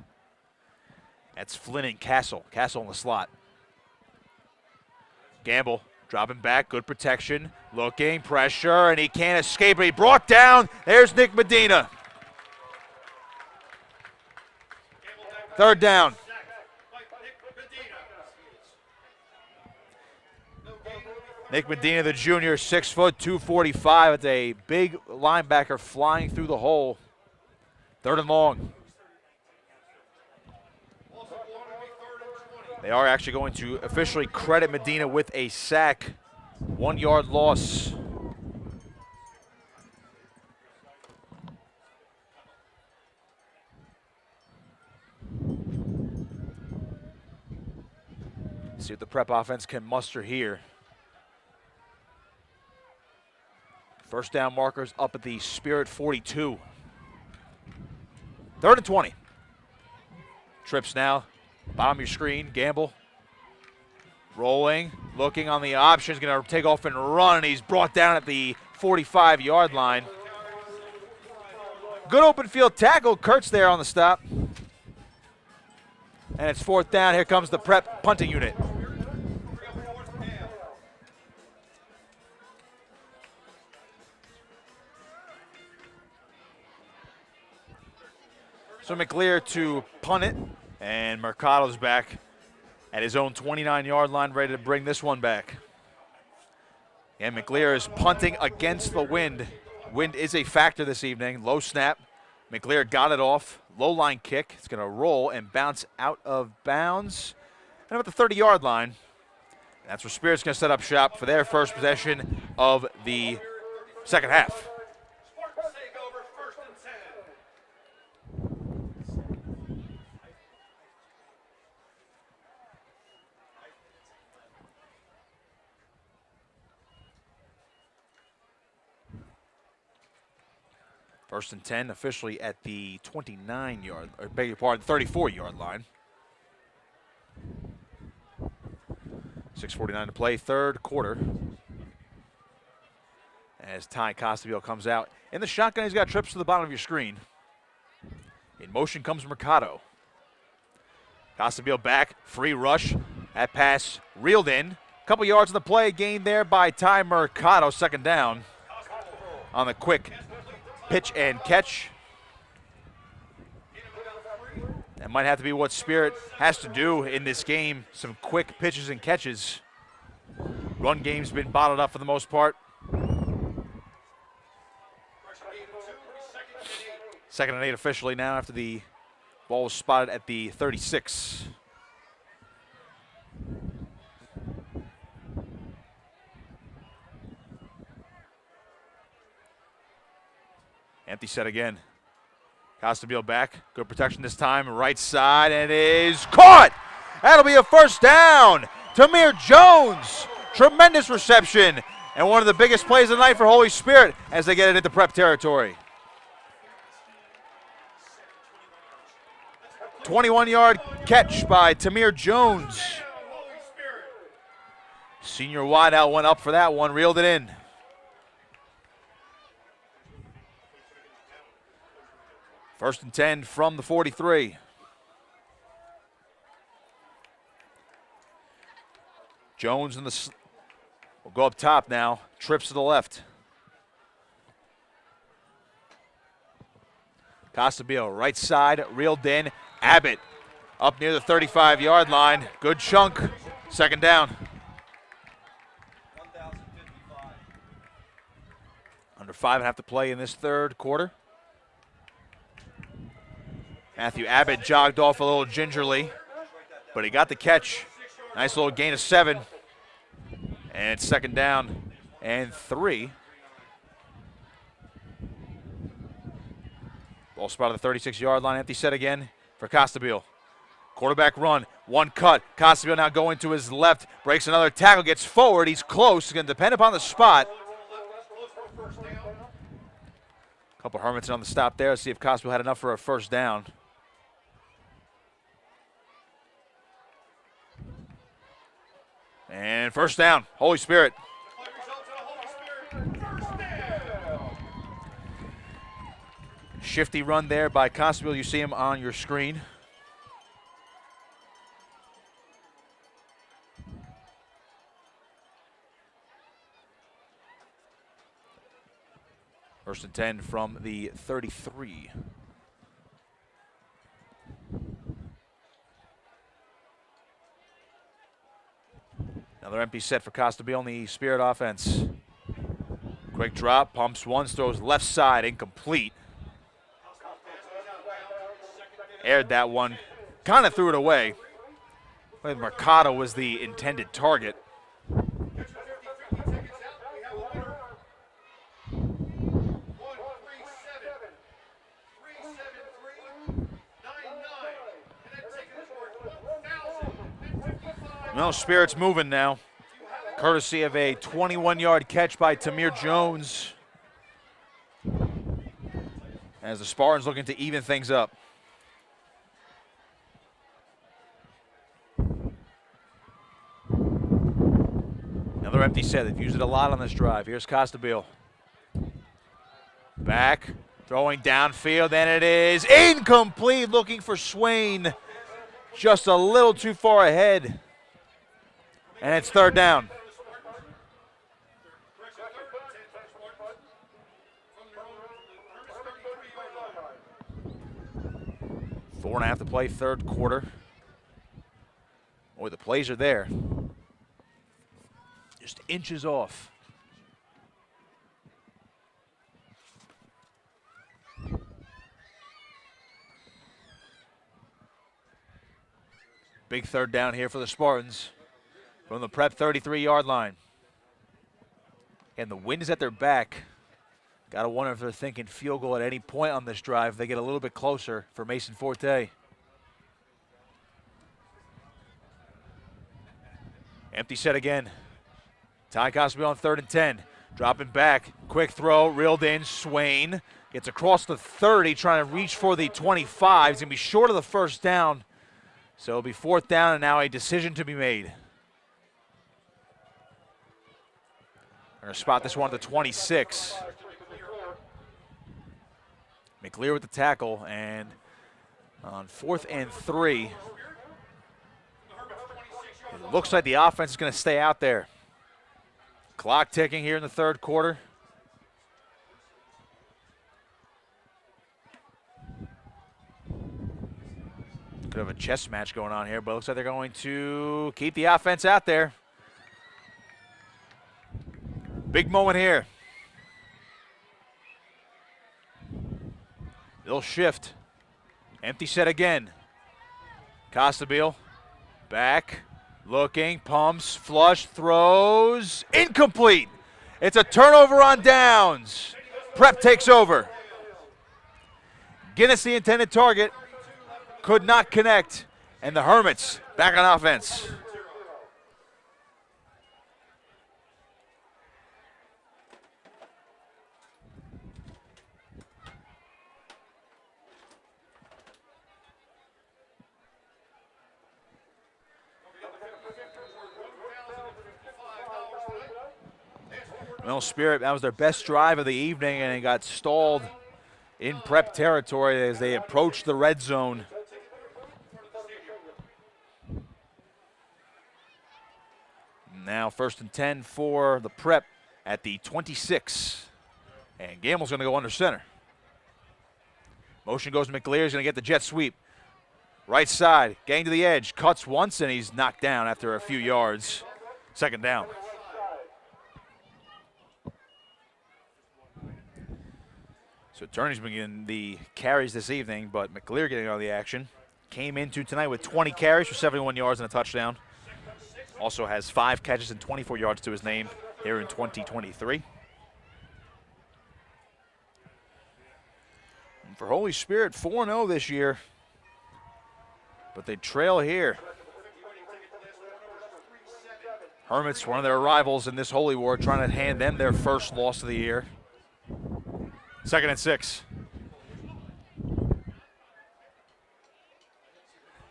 Speaker 1: That's Flynn and Castle. Castle in the slot. Gamble dropping back, good protection, looking, pressure, and he can't escape it. He brought down. There's Nick Medina. Third down. Nick Medina, the junior, 6 foot, 245. It's a big linebacker flying through the hole. Third and long. They are actually going to officially credit Medina with a sack. 1 yard loss. See what the Prep offense can muster here. First down markers up at the Spirit 42. Third and 20. Trips now. Bottom of your screen. Gamble. Rolling. Looking on the option. He's going to take off and run. And he's brought down at the 45-yard line. Good open field tackle. Kurtz there on the stop. And it's 4th down. Here comes the Prep punting unit. So McLear to punt it, and Mercado's back at his own 29-yard line, ready to bring this one back. And McLear is punting against the wind. Wind is a factor this evening. Low snap. McLear got it off. Low line kick. It's going to roll and bounce out of bounds. And about the 30-yard line. That's where Spirit's going to set up shop for their first possession of the second half. First and 10, officially at the 29-yard, or beg your pardon, 34-yard line. 6:49 to play, third quarter. As Ty Costabile comes out. In the shotgun, he's got trips to the bottom of your screen. In motion comes Mercado. Costabile back, free rush. That pass reeled in. Couple yards of the play, gained there by Ty Mercado, second down. On the quick pitch and catch. That might have to be what Spirit has to do in this game. Some quick pitches and catches. Run game's been bottled up for the most part. Second and 8 officially now after the ball was spotted at the 36. Empty set again. Costabile back. Good protection this time. Right side, and it is caught. That'll be a first down. Tamir Jones. Tremendous reception. And one of the biggest plays of the night for Holy Spirit as they get it into Prep territory. 21-yard catch by Tamir Jones. Senior wideout went up for that one, reeled it in. First and 10 from the 43. Jones will go up top now. Trips to the left. Costabile, right side, reeled in. Abbott up near the 35-yard line. Good chunk. Second down. Under 5.5 to play in this third quarter. Matthew Abbott jogged off a little gingerly, but he got the catch. Nice little gain of 7. And it's second down and 3. Ball spot at the 36-yard line. Empty set again for Costabile. Quarterback run. One cut. Costabile now going to his left. Breaks another tackle. Gets forward. He's close. He's going to depend upon the spot. A couple Hermanson on the stop there. Let's see if Costabile had enough for a first down. And first down, Holy Spirit. Shifty run there by Costabile. You see him on your screen. First and 10 from the 33. Another empty set for Costabile on the Spirit offense. Quick drop, pumps once, throws left side, incomplete. Aired that one, kind of threw it away. Mercado was the intended target. No, Spirit's moving now. Courtesy of a 21-yard catch by Tamir Jones. As the Spartans looking to even things up. Another empty set. They've used it a lot on this drive. Here's Costabile. Back, throwing downfield, and it is incomplete. Looking for Swain. Just a little too far ahead. And it's third down. Four and a half to play, third quarter. Boy, the plays are there. Just inches off. Big third down here for the Spartans from the Prep 33-yard line. And the wind is at their back. Got to wonder if they're thinking field goal at any point on this drive. They get a little bit closer for Mason Forte. Empty set again. Ty Costabile on 3rd and 10. Dropping back. Quick throw. Reeled in. Swain gets across the 30, trying to reach for the 25. He's going to be short of the first down. So it'll be 4th down and now a decision to be made. We're going to spot this one at the 26. McLear with the tackle, and on 4th and 3, it looks like the offense is going to stay out there. Clock ticking here in the third quarter. Could have a chess match going on here, but it looks like they're going to keep the offense out there. Big moment here. They'll shift. Empty set again. Costabile back, looking, pumps, flush, throws, incomplete. It's a turnover on downs. Prep takes over. Guinness, the intended target, could not connect, and the Hermits back on offense. Well, Spirit, that was their best drive of the evening, and it got stalled in Prep territory as they approached the red zone. Now 1st and 10 for the Prep at the 26. And Gamble's going to go under center. Motion goes to McLear. He's going to get the jet sweep. Right side, getting to the edge, cuts once, and he's knocked down after a few yards. Second down. So Turney's been getting the carries this evening, but McLear getting on the action. Came into tonight with 20 carries for 71 yards and a touchdown. Also has 5 catches and 24 yards to his name here in 2023. And for Holy Spirit, 4-0 this year, but they trail here. Hermits, one of their rivals in this Holy War, trying to hand them their first loss of the year. 2nd and 6.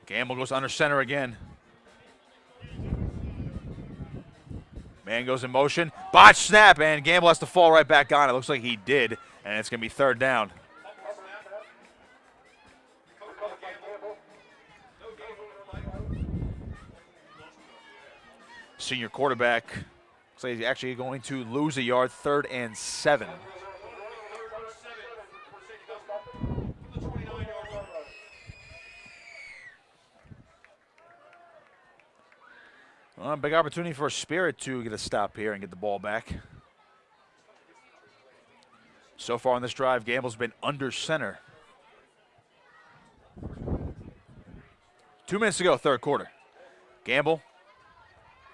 Speaker 1: Gamble goes under center again. Man goes in motion. Botch snap, and Gamble has to fall right back on. It looks like he did, and it's going to be 3rd down. Senior quarterback looks like he's actually going to lose a yard. 3rd and 7. Well, a big opportunity for Spirit to get a stop here and get the ball back. So far on this drive, Gamble's been under center. 2 minutes to go, 3rd quarter. Gamble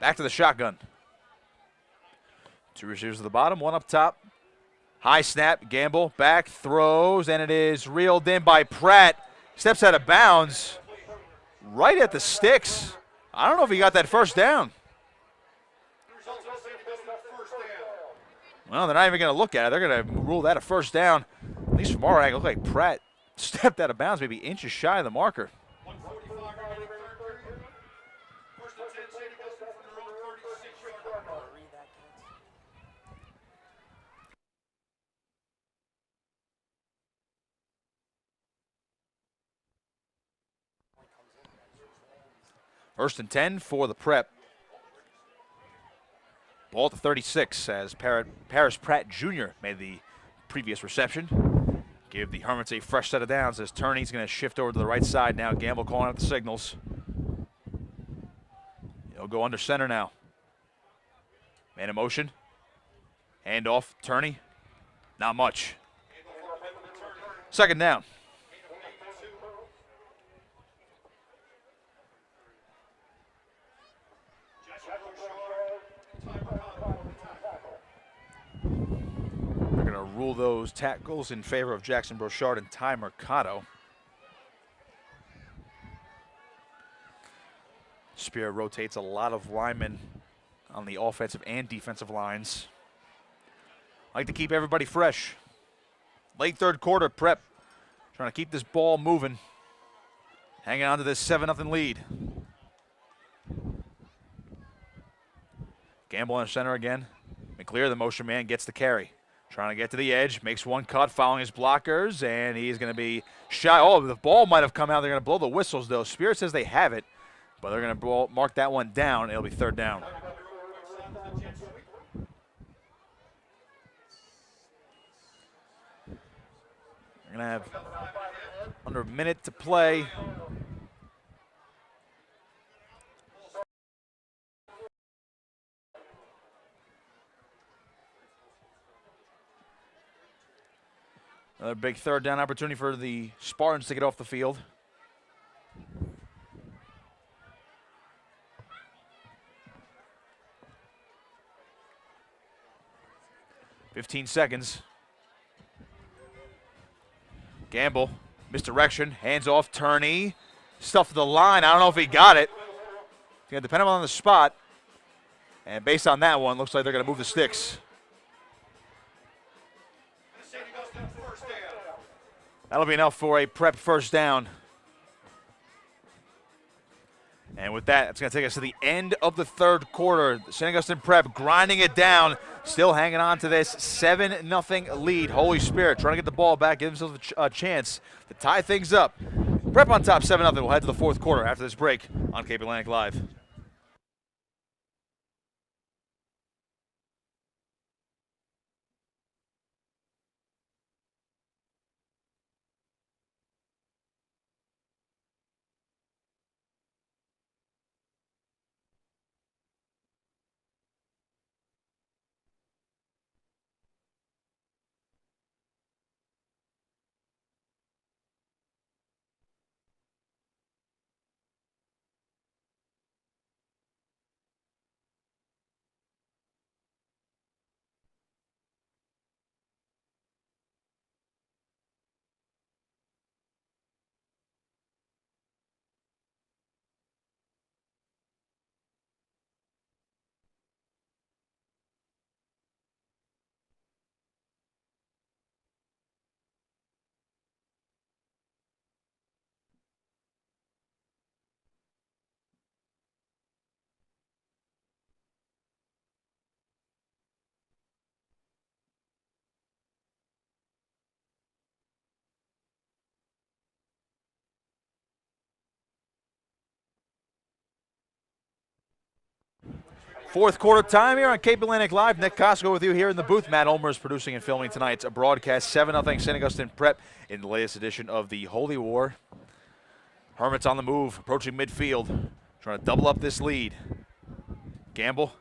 Speaker 1: back to the shotgun. 2 receivers at the bottom, 1 up top. High snap, Gamble back, throws, and it is reeled in by Pratt. Steps out of bounds right at the sticks. I don't know if he got that 1st down. Well, they're not even going to look at it. They're going to rule that a 1st down. At least from our angle, it looked like Pratt stepped out of bounds, maybe inches shy of the marker. First and 10 for the Prep. Ball at the 36 as Paris Pratt Jr. made the previous reception. Give the Hermits a fresh set of downs as Turney's going to shift over to the right side now. Gamble calling out the signals. He'll go under center now. Man in motion. Handoff, Turney. Not much. 2nd down. Rule those tackles in favor of Jackson Brochard and Ty Mercado. Spirit rotates a lot of linemen on the offensive and defensive lines. Like to keep everybody fresh. Late 3rd quarter, Prep trying to keep this ball moving. Hanging on to this 7-0 lead. Gamble in center again. McLear, the motion man, gets the carry. Trying to get to the edge, makes 1 cut following his blockers, and he's going to be shot. Oh, the ball might have come out. They're going to blow the whistles, though. Spirit says they have it, but they're going to mark that one down. It'll be 3rd down. We're going to have under a minute to play. Another big 3rd down opportunity for the Spartans to get off the field. "15 seconds. Gamble, misdirection, hands off, Turney. Stuff the line. I don't know if he got it. He's going to depend on the spot. And based on that one, looks like they're going to move the sticks. That'll be enough for a Prep 1st down. And with that, it's going to take us to the end of the 3rd quarter. St. Augustine Prep grinding it down, still hanging on to this 7-0 lead. Holy Spirit trying to get the ball back, give themselves a chance to tie things up. Prep on top 7-0. We'll head to the 4th quarter after this break on Cape Atlantic Live. Fourth quarter time here on Cape Atlantic Live. Nick Costco with you here in the booth. Matt Ulmer is producing and filming tonight's broadcast. 7-0 St. Augustine Prep in the latest edition of the Holy War. Hermits on the move, approaching midfield, trying to double up this lead. Gamble,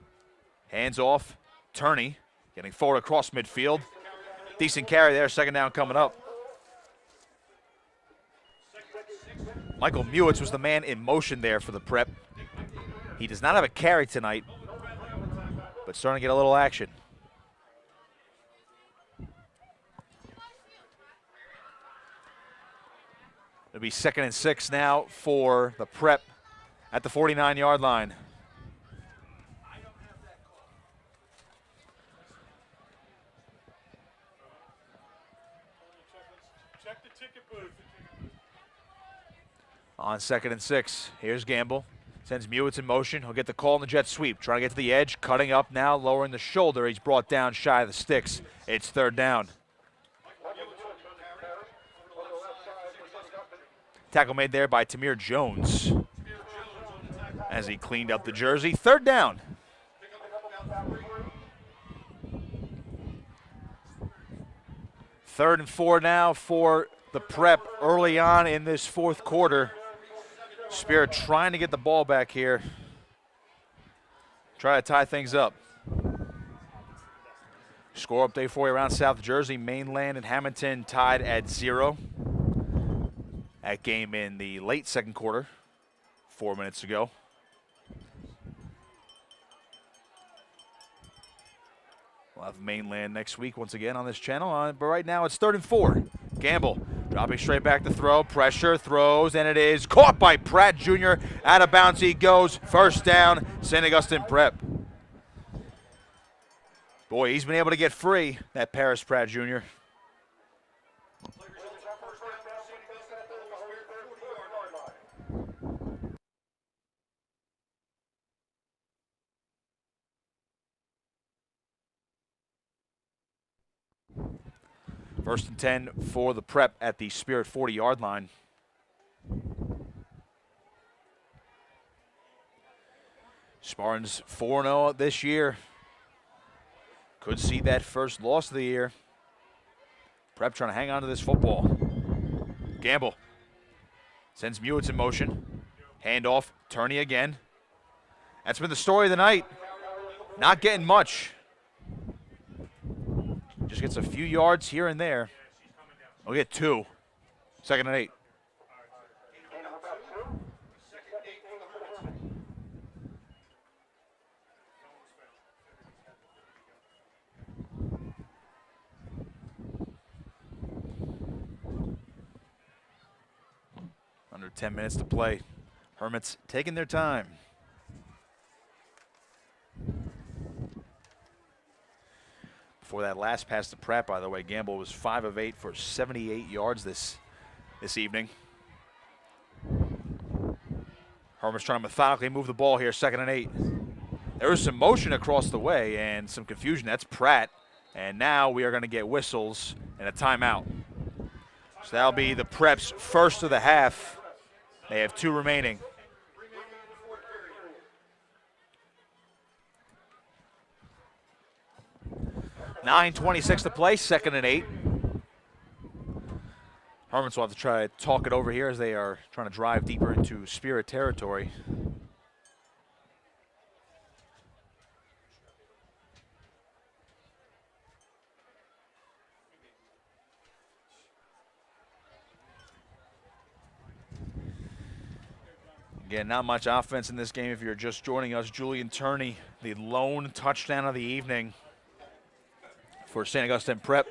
Speaker 1: hands off, Turney, getting forward across midfield. Decent carry there, second down coming up. Michael Mewitz was the man in motion there for the Prep. He does not have a carry tonight, but starting to get a little action. It'll be 2nd and 6 now for the Prep at the 49-yard line.
Speaker 3: Check the ticket booth.
Speaker 1: On 2nd and 6, here's Gamble. Sends Mewitz in motion. He'll get the call on the jet sweep. Trying to get to the edge, cutting up now, lowering the shoulder. He's brought down shy of the sticks. It's 3rd down. Tackle made there by Tamir Jones as he cleaned up the jersey. 3rd down. Third and 4 now for the Prep early on in this fourth quarter. Spirit trying to get the ball back here. Try to tie things up. Score update for you around South Jersey. Mainland and Hamilton tied at 0. That game in the late second quarter, 4 minutes ago. We'll have Mainland next week once again on this channel, but right now it's 3rd and 4. Gamble dropping straight back to throw, pressure, throws, and it is caught by Pratt Jr. Out of bounds he goes, 1st down, St. Augustine Prep. Boy, he's been able to get free, that Paris Pratt Jr. First and 10 for the Prep at the Spirit 40-yard line. Spartans 4-0 this year. Could see that first loss of the year. Prep trying to hang on to this football. Gamble sends Mewitz in motion. Handoff, Turney again. That's been the story of the night. Not getting much. Just gets a few yards here and there. We'll get 2. 2nd and 8. Under 10 minutes to play. Hermits taking their time. For that last pass to Pratt, by the way, Gamble was 5 of 8 for 78 yards this evening. Hermits trying to methodically move the ball here, 2nd and 8. There was some motion across the way and some confusion. That's Pratt. And now we are going to get whistles and a timeout. So that'll be the Prep's first of the half. They have 2 remaining. .9:26 to play, 2nd and 8. Hermits will have to try to talk it over here as they are trying to drive deeper into Spirit territory. Again, not much offense in this game if you're just joining us. Julian Turney, the lone touchdown of the evening for St. Augustine Prep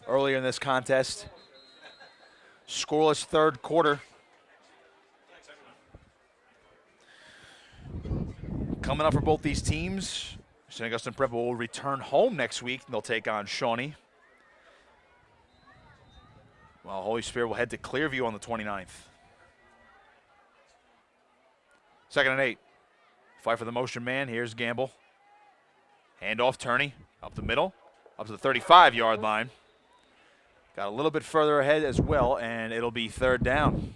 Speaker 1: earlier in this contest. Scoreless 3rd quarter. Coming up for both these teams, St. Augustine Prep will return home next week, and they'll take on Shawnee. While Holy Spirit will head to Clearview on the 29th. 2nd and 8. Fight for the motion man. Here's Gamble. Handoff, Turney, up the middle. Up to the 35-yard line. Got a little bit further ahead as well, and it'll be 3rd down.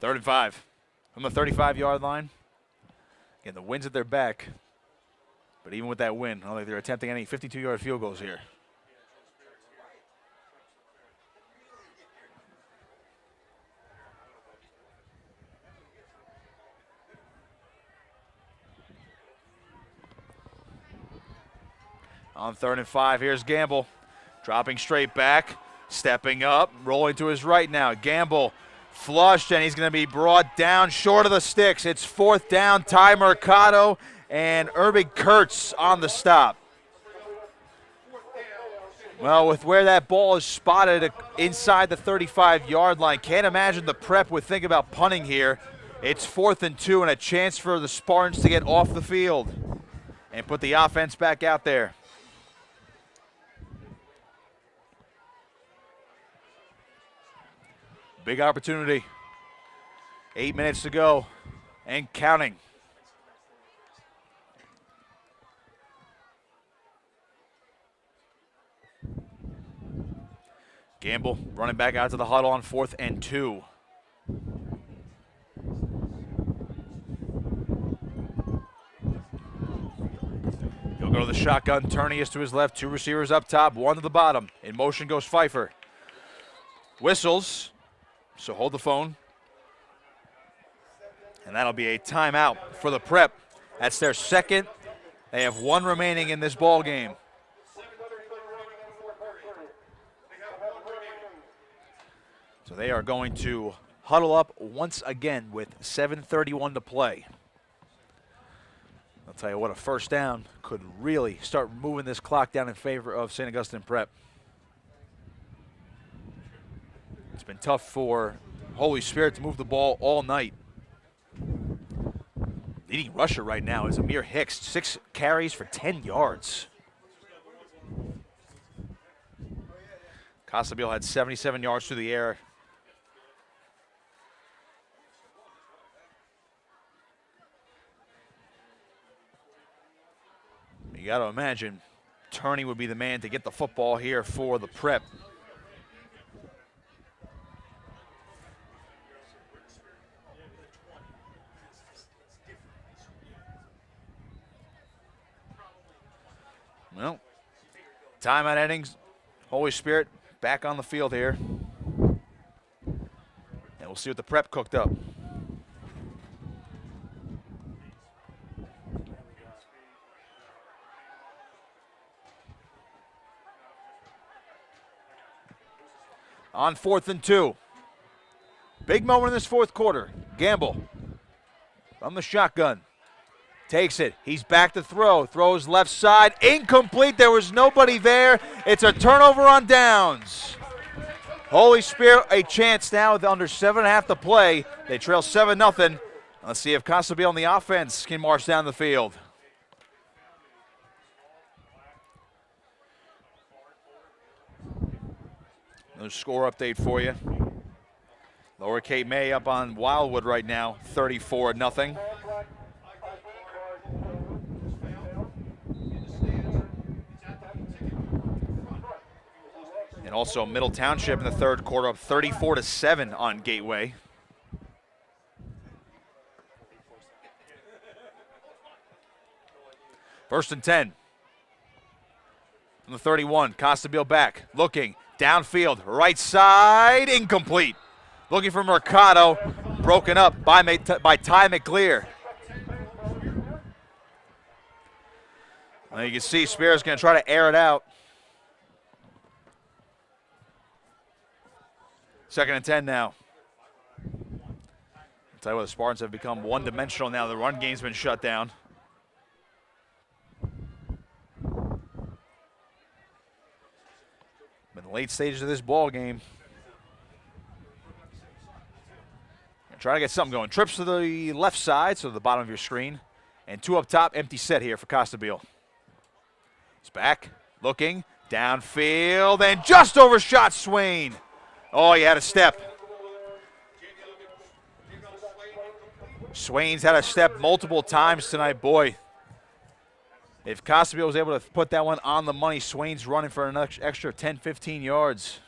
Speaker 1: Third and 5 from the 35-yard line. Again, the wind's at their back. But even with that win, I don't think they're attempting any 52-yard field goals here. On 3rd and 5, here's Gamble. Dropping straight back, stepping up, rolling to his right now. Gamble flushed, and he's going to be brought down short of the sticks. It's 4th down. Ty Mercado and Irving Kurtz on the stop. Well, with where that ball is spotted inside the 35-yard line, can't imagine the Prep would think about punting here. It's 4th and 2 and a chance for the Spartans to get off the field and put the offense back out there. Big opportunity. 8 minutes to go and counting. Gamble running back out to the huddle on 4th and 2. He'll go to the shotgun. Turney is to his left. 2 receivers up top, 1 to the bottom. In motion goes Pfeiffer. Whistles. So hold the phone. And that'll be a timeout for the Prep. That's their second. They have 1 remaining in this ball game. So they are going to huddle up once again with 7:31 to play. I'll tell you what, a first down could really start moving this clock down in favor of St. Augustine Prep. It's been tough for Holy Spirit to move the ball all night. Leading rusher right now is Amir Hicks, 6 carries for 10 yards. Costabile had 77 yards through the air. You got to imagine Turney would be the man to get the football here for the Prep. Well, timeout endings. Holy Spirit back on the field here. And we'll see what the Prep cooked up. On 4th and 2. Big moment in this 4th quarter. Gamble from the shotgun. Takes it. He's back to throw. Throws left side. Incomplete. There was nobody there. It's a turnover on downs. Holy Spirit, a chance now with under 7.5 to play. They trail 7-0. Let's see if Costabile on the offense can march down the field. Another score update for you. Lower Cape May up on Wildwood right now, 34-0. And also Middle Township in the 3rd quarter up 34-7 on Gateway. First and 10. From the 31, Costabile back, looking, downfield, right side, incomplete. Looking for Mercado, broken up by Ty McClear. Now you can see Spears going to try to air it out. 2nd and 10 now. I'll tell you what, the Spartans have become one-dimensional now. The run game's been shut down. In the late stages of this ball game, try to get something going. Trips to the left side, so the bottom of your screen. And 2 up top, empty set here for Costabile. He's back, looking, downfield, and just overshot Swain. Oh, he had a step. Swain's had a step multiple times tonight, boy. If Costabile was able to put that one on the money, Swain's running for an extra 10, 15 yards.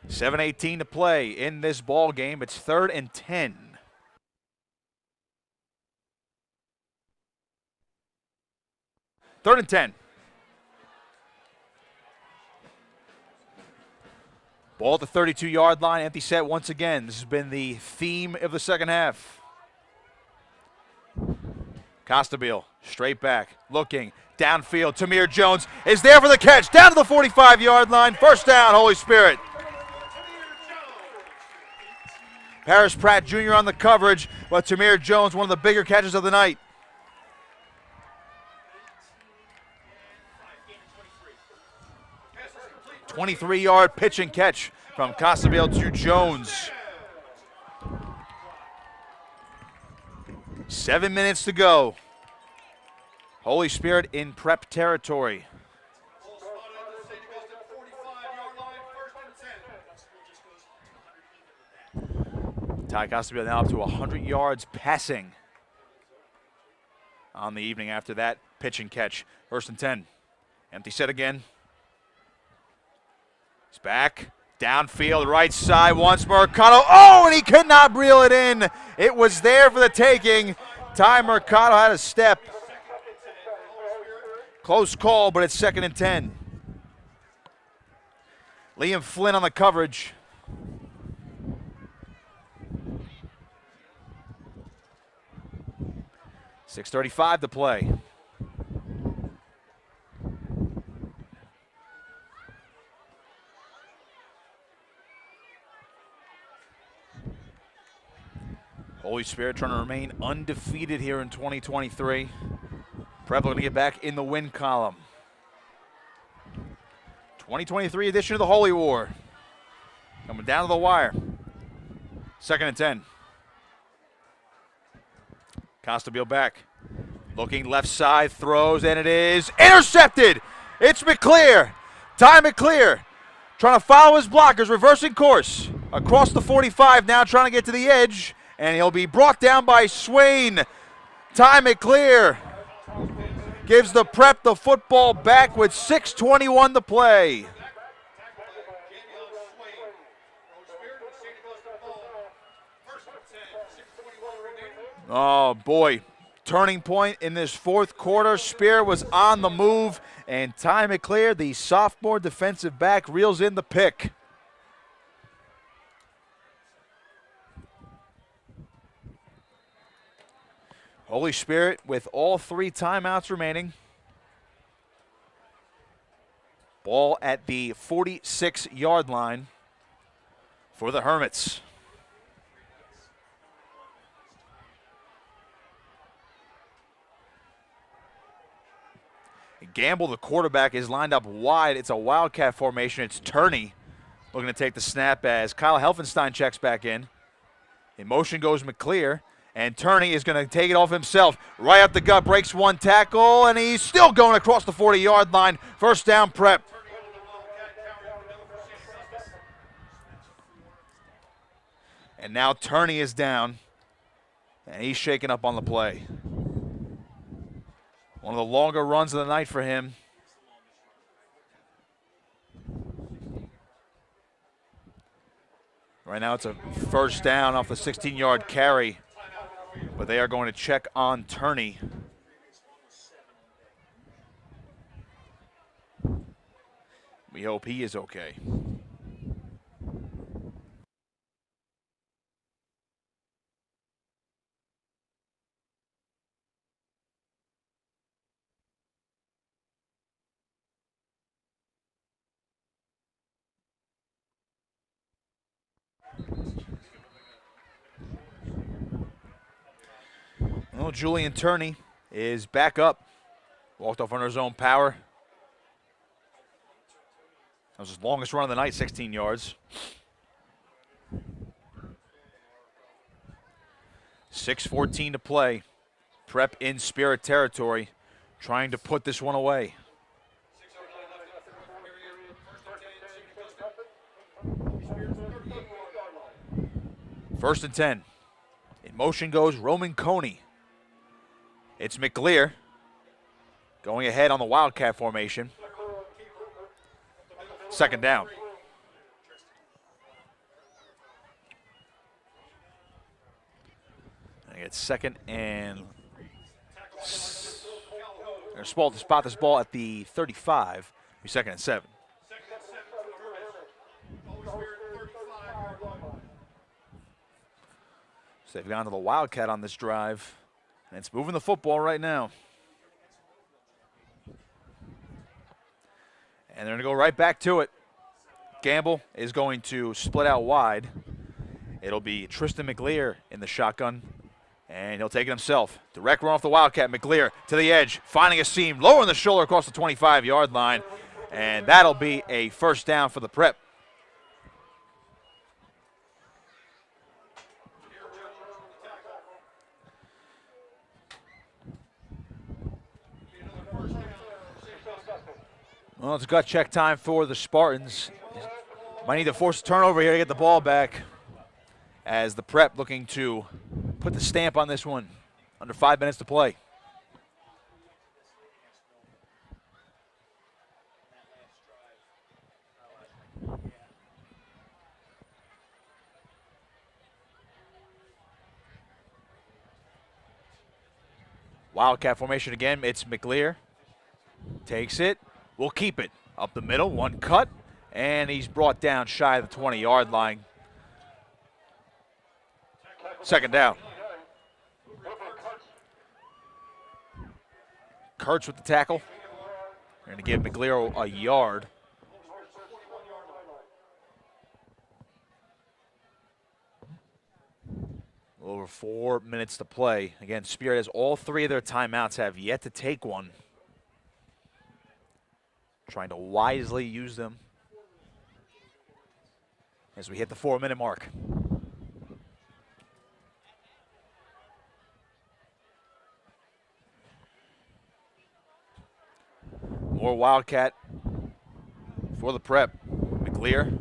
Speaker 1: $7:18 to play in this ball game. It's 3rd and 10. Third and 10. Ball at the 32-yard line, empty set once again. This has been the theme of the second half. Costabile, straight back, looking, downfield. Tamir Jones is there for the catch, down to the 45-yard line. First down, Holy Spirit. Paris Pratt Jr. on the coverage, but Tamir Jones, one of the bigger catches of the night. '23-yard pitch and catch from Costabile to Jones. 7 minutes to go. Holy Spirit in prep territory. Ty Costabile now up to 100 yards passing on the evening after that pitch and catch. 1st and 10. Empty set again. He's back. Downfield, right side, once Mercado. Oh, and he could not reel it in. It was there for the taking. Ty Mercado had a step. Close call, but it's 2nd and 10. Liam Flynn on the coverage. .6:35 to play. Holy Spirit trying to remain undefeated here in 2023. Prep looking to get back in the win column. 2023 edition of the Holy War. Coming down to the wire. 2nd and 10. Costabile back. Looking left side, throws, and it is intercepted. It's McClear. Ty McClear trying to follow his blockers, reversing course. Across the 45, now trying to get to the edge. And he'll be brought down by Swain. Ty McClear gives the Prep the football back with 6:21 to play. Oh, boy. Turning point in this 4th quarter. Spear was on the move, and Ty McClear, the sophomore defensive back, reels in the pick. Holy Spirit with all 3 timeouts remaining. Ball at the 46-yard line for the Hermits. Gamble, the quarterback, is lined up wide. It's a wildcat formation. It's Turney looking to take the snap as Kyle Helfenstein checks back in. In motion goes McClear, and Turney is going to take it off himself. Right up the gut, breaks one tackle, and he's still going across the 40-yard line. First down, Prep. And now Turney is down, and he's shaken up on the play. One of the longer runs of the night for him. Right now it's a first down off the 16-yard carry, but they are going to check on Turney. We hope he is okay. Well, Julian Turney is back up. Walked off under his own power. That was his longest run of the night, 16 yards. 6:14 to play. Prep in Spirit territory, trying to put this one away. First and 10. In motion goes Roman Coney. It's McLear going ahead on the Wildcat formation. Second down. And it's second and they're spot this ball at the 35. Be second and 7. So they've gone to the Wildcat on this drive, and it's moving the football right now. And they're going to go right back to it. Gamble is going to split out wide. It'll be Tristan McLear in the shotgun, and he'll take it himself. Direct run off the Wildcat. McLear to the edge, finding a seam, lowering the shoulder across the 25-yard line, and that'll be a first down for the Prep. Well, it's gut check time for the Spartans. Might need to force a turnover here to get the ball back, as the Prep looking to put the stamp on this one. Under 5 minutes to play. Wildcat formation again. It's McLear. Takes it. We'll keep it. Up the middle, one cut, and he's brought down shy of the 20-yard line. Second down. Kurtz with the tackle. They're going to give McLear a yard. Over 4 minutes to play. Again, Spirit has all 3 of their timeouts, have yet to take one. Trying to wisely use them as we hit the 4-minute mark. More Wildcat for the Prep. McLear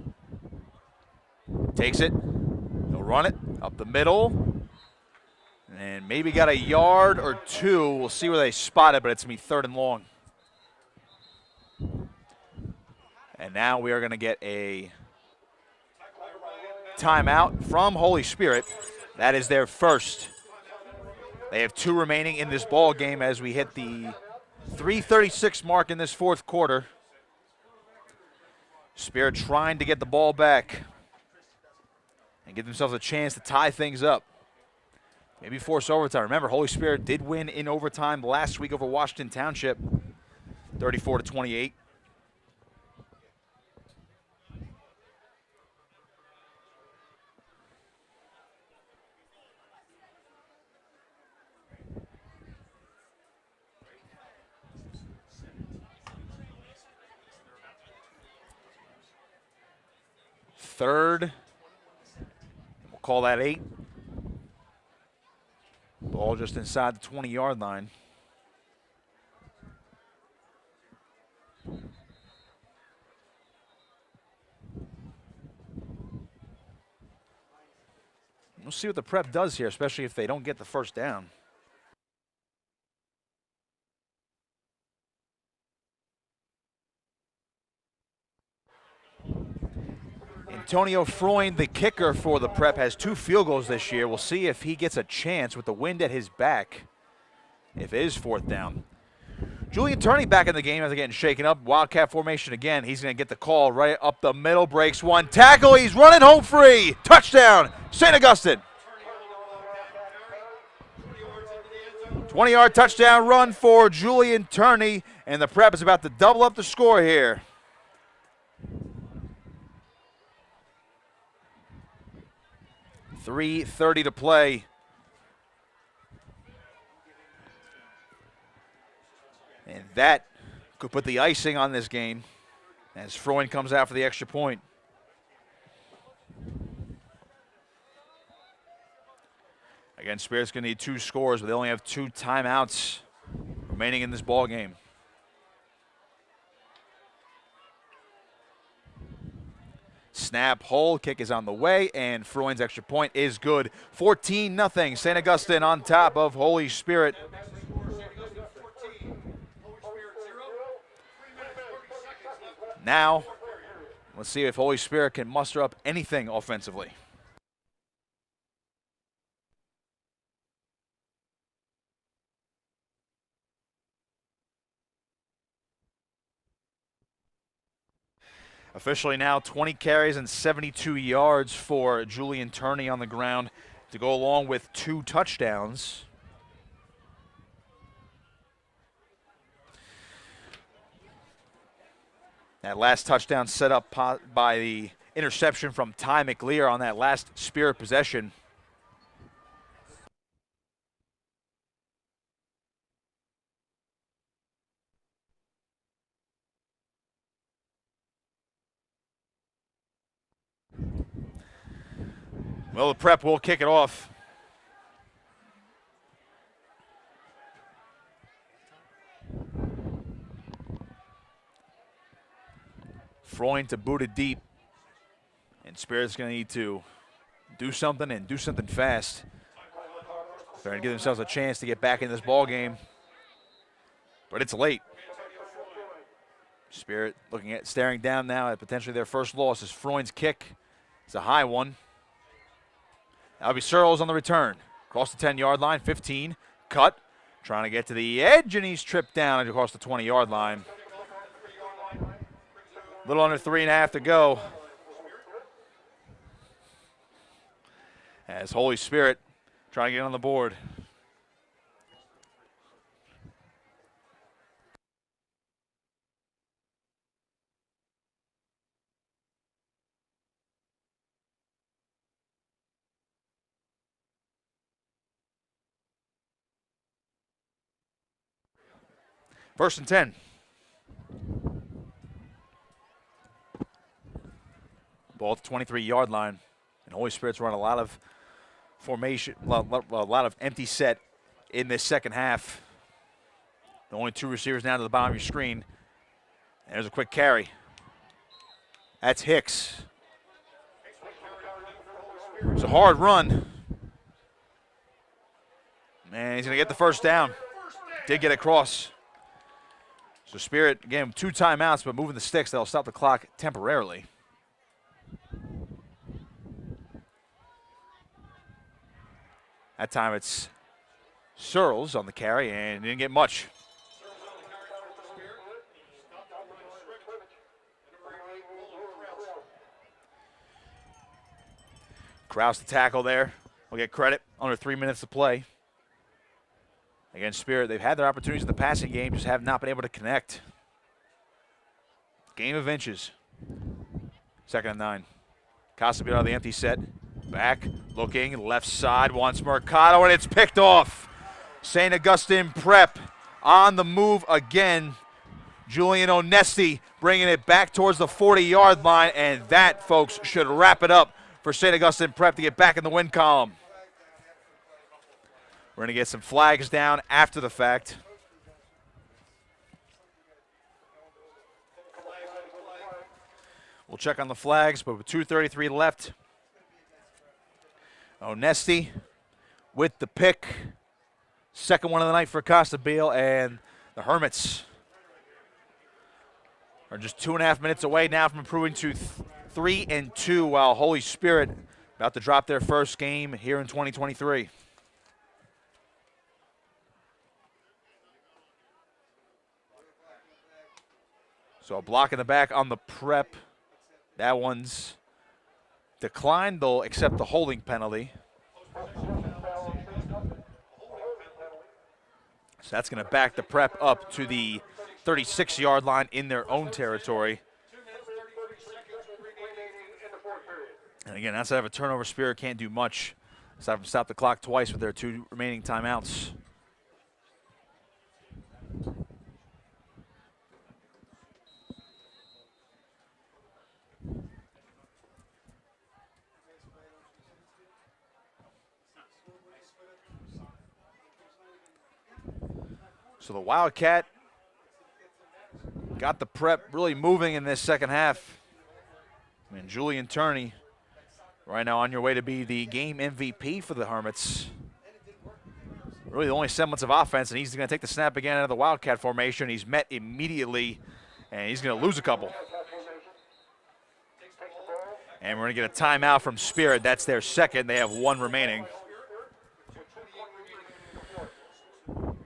Speaker 1: takes it. He'll run it up the middle. And maybe got a yard or 2. We'll see where they spot it, but it's going to be 3rd and long. And now we are going to get a timeout from Holy Spirit. That is their first. They have 2 remaining in this ball game as we hit the 3:36 mark in this 4th quarter. Spirit trying to get the ball back and give themselves a chance to tie things up. Maybe force overtime. Remember, Holy Spirit did win in overtime last week over Washington Township, 34-28. Third, we'll call that 8. Ball just inside the 20-yard line. We'll see what the Prep does here, especially if they don't get the first down. Antonio Freund, the kicker for the Prep, has 2 field goals this year. We'll see if he gets a chance with the wind at his back if it is 4th down. Julian Turney back in the game after getting shaken up. Wildcat formation again. He's going to get the call right up the middle. Breaks one tackle. He's running home free. Touchdown, St. Augustine. 20-yard touchdown run for Julian Turney, and the Prep is about to double up the score here. .3:30 to play. And that could put the icing on this game as Freund comes out for the extra point. Again, Spirit's going to need 2 scores, but they only have 2 timeouts remaining in this ball game. Snap, hold, kick is on the way, and Freund's extra point is good. 14-0, St. Augustine on top of Holy Spirit. Now, let's see if Holy Spirit can muster up anything offensively. Officially now 20 carries and 72 yards for Julian Turney on the ground to go along with 2 touchdowns. That last touchdown set up by the interception from Ty McLear on that last Spirit possession. Well, the Prep will kick it off. Freund to boot it deep. And Spirit's going to need to do something and do something fast. They're going to give themselves a chance to get back in this ball game. But it's late. Spirit staring down now at potentially their first loss as Freund's kick. It's a high one. That'll be Searles on the return. Across the 10-yard line, 15, cut. Trying to get to the edge, and he's tripped down across the 20-yard line. A little under 3.5 to go. As Holy Spirit trying to get on the board. First and 10. Ball at the 23-yard line. And Holy Spirit's run a lot of formation, a lot of empty set in this second half. The only 2 receivers down to the bottom of your screen. There's a quick carry. That's Hicks. It's a hard run. Man, he's going to get the first down. Did get across. So Spirit, again, 2 timeouts, but moving the sticks, that'll stop the clock temporarily. That time it's Searles on the carry, and didn't get much. Kraus the tackle there. We'll get credit. Under 3 minutes to play. Against Spirit, they've had their opportunities in the passing game, just have not been able to connect. Game of inches. 2nd and 9. Casabio out of the empty set. Back, looking, left side, wants Mercado, and it's picked off. St. Augustine Prep on the move again. Julian Onesti bringing it back towards the 40-yard line, and that, folks, should wrap it up for St. Augustine Prep to get back in the win column. We're going to get some flags down after the fact. We'll check on the flags, but with 2:33 left, Onesti with the pick. Second one of the night for Casabio, and the Hermits are just 2.5 minutes away now from improving to 3-2, while Holy Spirit about to drop their first game here in 2023. So a block in the back on the Prep. That one's declined. They'll accept the holding penalty. So that's going to back the Prep up to the 36-yard line in their own territory. And again, outside of a turnover, Spirit can't do much aside from stop the clock twice with their 2 remaining timeouts. So the Wildcat got the Prep really moving in this second half. And Julian Turney right now on your way to be the game MVP for the Hermits. Really the only semblance of offense, and he's going to take the snap again out of the Wildcat formation. He's met immediately, and he's going to lose a couple. And we're going to get a timeout from Spirit. That's their second. They have one remaining.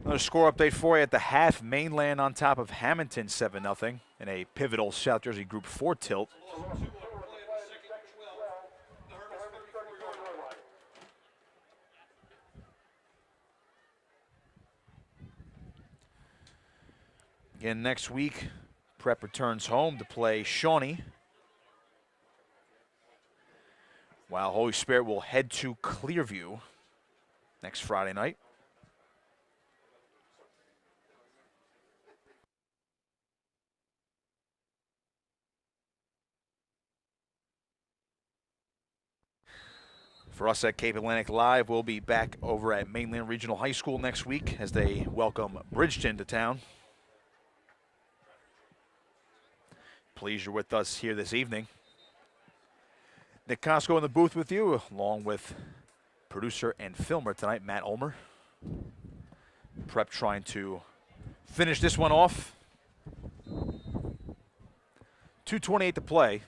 Speaker 1: Another score update for you at the half. Mainland on top of Hamilton 7-0 in a pivotal South Jersey Group 4 tilt. Again, next week, Prep returns home to play Shawnee, while Holy Spirit will head to Clearview next Friday night. For us at Cape Atlantic Live, we'll be back over at Mainland Regional High School next week as they welcome Bridgeton to town. Pleased you're with us here this evening. Nick Costco in the booth with you, along with producer and filmer tonight, Matt Ulmer. Prep trying to finish this one off. 2:28 to play.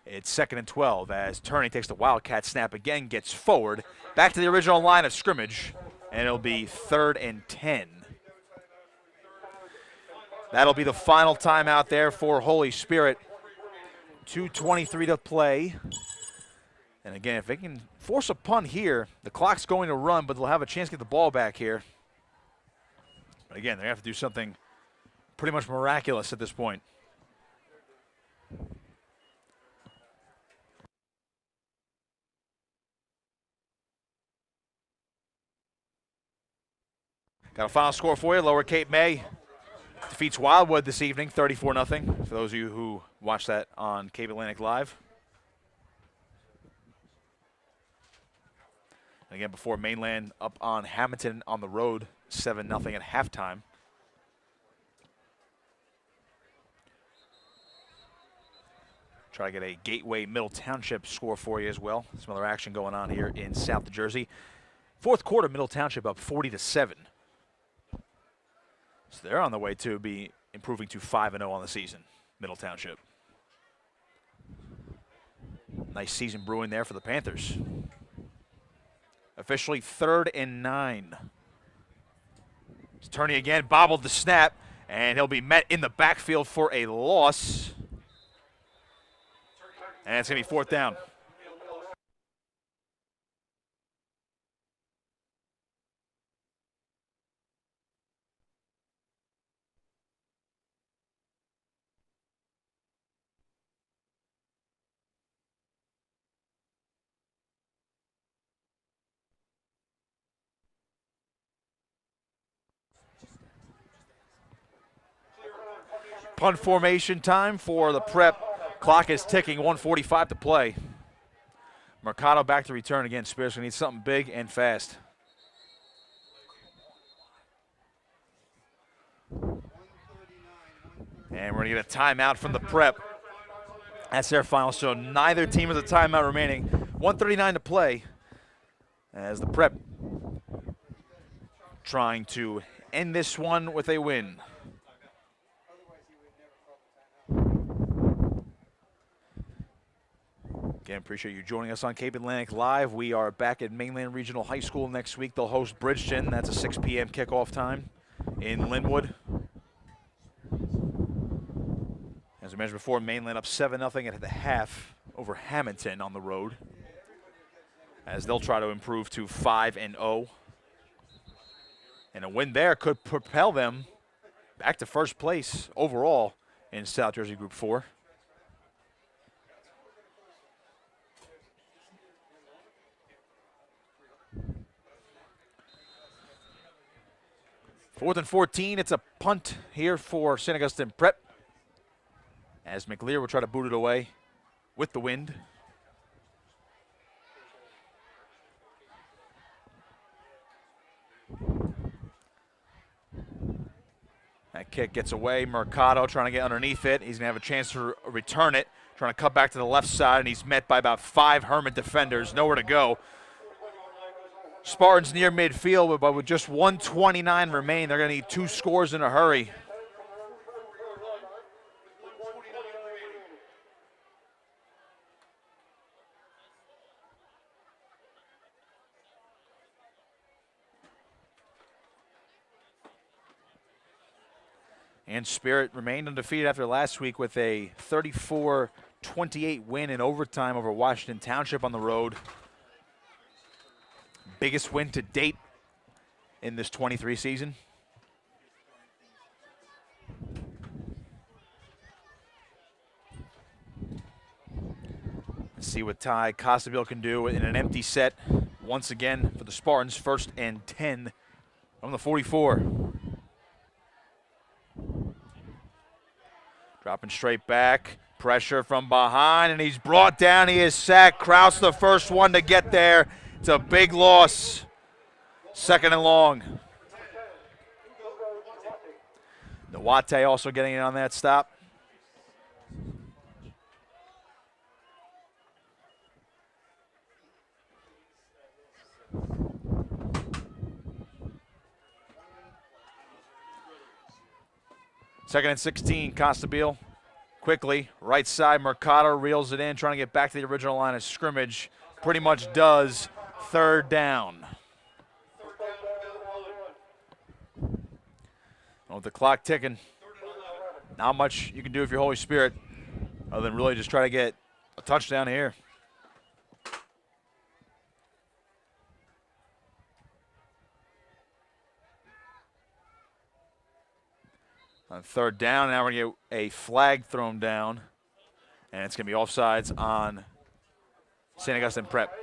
Speaker 1: It's 2nd and 12 as Turney takes the Wildcat snap again, gets forward, back to the original line of scrimmage, and it'll be 3rd and 10. That'll be the final timeout there for Holy Spirit. 2:23 to play. And again, if they can force a punt here, the clock's going to run, but they'll have a chance to get the ball back here. But again, they have to do something pretty much miraculous at this point. Got a final score for you. Lower Cape May defeats Wildwood this evening, 34-0, for those of you who watch that on Cape Atlantic Live. And again, before Mainland up on Hamilton on the road, 7-0 at halftime. Try to get a Gateway Middle Township score for you as well. Some other action going on here in South Jersey. Fourth quarter, Middle Township up 40-7. So they're on the way to be improving to 5-0 on the season, Middle Township. Nice season brewing there for the Panthers. Officially 3rd and 9. It's Turney again, bobbled the snap, and he'll be met in the backfield for a loss. And it's going to be 4th down. Punt formation time for the Prep. Clock is ticking, 1:45 to play. Mercado back to return again. Spears gonna need something big and fast. And we're gonna get a timeout from the Prep. That's their final, so neither team has a timeout remaining. 1:39 to play as the Prep trying to end this one with a win. Again, appreciate you joining us on Cape Atlantic Live. We are back at Mainland Regional High School next week. They'll host Bridgeton. That's a 6 p.m. kickoff time in Linwood. As I mentioned before, Mainland up 7-0 at the half over Hamilton on the road, as they'll try to improve to 5-0. And a win there could propel them back to first place overall in South Jersey Group 4. Fourth and 14, it's a punt here for St. Augustine Prep, as McLear will try to boot it away with the wind. That kick gets away. Mercado trying to get underneath it. He's going to have a chance to return it. Trying to cut back to the left side, and he's met by about 5 Hermit defenders. Nowhere to go. Spartans near midfield, but with just 1:29 remaining, they're going to need 2 scores in a hurry. And Spirit remained undefeated after last week with a 34-28 win in overtime over Washington Township on the road. Biggest win to date in this 23 season. Let's see what Ty Costabile can do in an empty set once again for the Spartans. 1st and 10 from the 44. Dropping straight back, pressure from behind, and he's brought down. He is sacked. Kraus the first one to get there. It's a big loss. 2nd and long. Nawate also getting in on that stop. Second and 16, Costabile. Quickly, right side, Mercado reels it in, trying to get back to the original line of scrimmage. Pretty much does. 3rd down. With the clock ticking, not much you can do if you're Holy Spirit other than really just try to get a touchdown here. On 3rd down, now we're going to get a flag thrown down, and it's going to be offsides on St. Augustine Prep.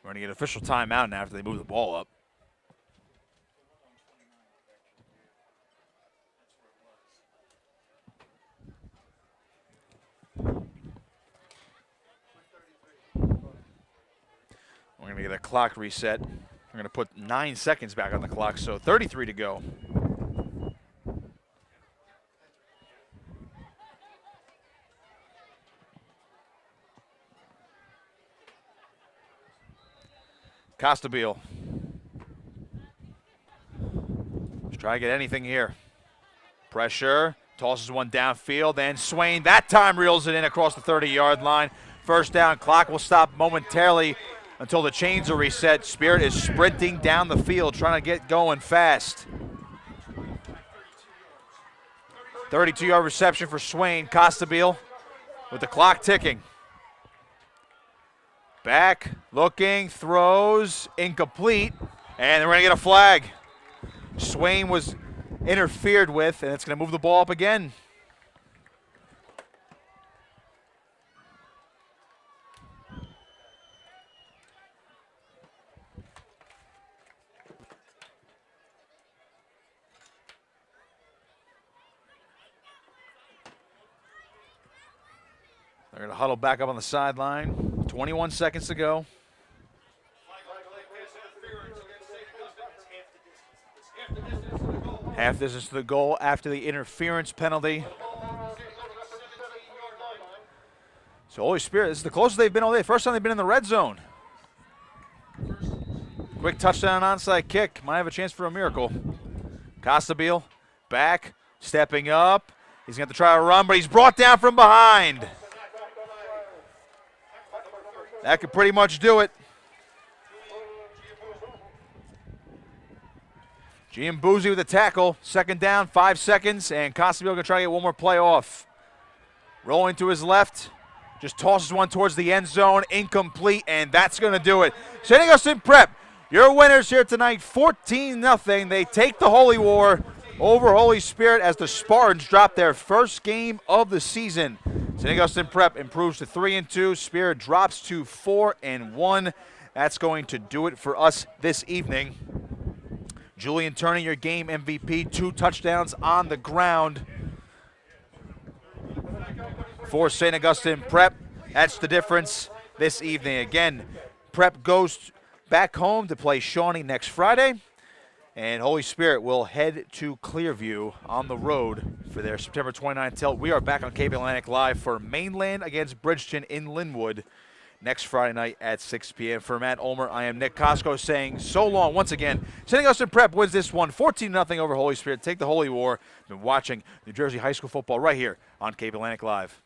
Speaker 1: We're going to get official timeout now after they move the ball up. We're going to get a clock reset. We're going to put 9 seconds back on the clock, so 33 to go. Costabile. Let's try to get anything here. Pressure. Tosses one downfield. And Swain that time reels it in across the 30-yard line. 1st down. Clock will stop momentarily until the chains are reset. Spirit is sprinting down the field, trying to get going fast. 32-yard reception for Swain. Costabile with the clock ticking. Back, looking, throws, incomplete, and we're going to get a flag. Swain was interfered with, and it's going to move the ball up again. They're going to huddle back up on the sideline. 21 seconds to go. Half distance to the goal after the interference penalty. So Holy Spirit, this is the closest they've been all day. First time they've been in the red zone. Quick touchdown onside kick. Might have a chance for a miracle. Costabile back, stepping up. He's going to have to try to run, but he's brought down from behind. That could pretty much do it. Giambuzzi with the tackle. 2nd down, 5 seconds, and Costabile going to try to get one more play off. Rolling to his left. Just tosses one towards the end zone. Incomplete, and that's going to do it. St. Augustine Prep, your winners here tonight, 14-0. They take the Holy War over Holy Spirit as the Spartans drop their first game of the season. St. Augustine Prep improves to 3-2. Spirit drops to 4-1. That's going to do it for us this evening. Julian Turney, your game MVP, 2 touchdowns on the ground for St. Augustine Prep. That's the difference this evening. Again, Prep goes back home to play Shawnee next Friday, and Holy Spirit will head to Clearview on the road for their September 29th tilt. We are back on Cape Atlantic Live for Mainland against Bridgeton in Linwood next Friday night at 6 p.m. For Matt Ulmer, I am Nick Costco saying so long once again. St. Augustine Prep wins this one 14-0 over Holy Spirit. Take the Holy War. Been watching New Jersey high school football right here on Cape Atlantic Live.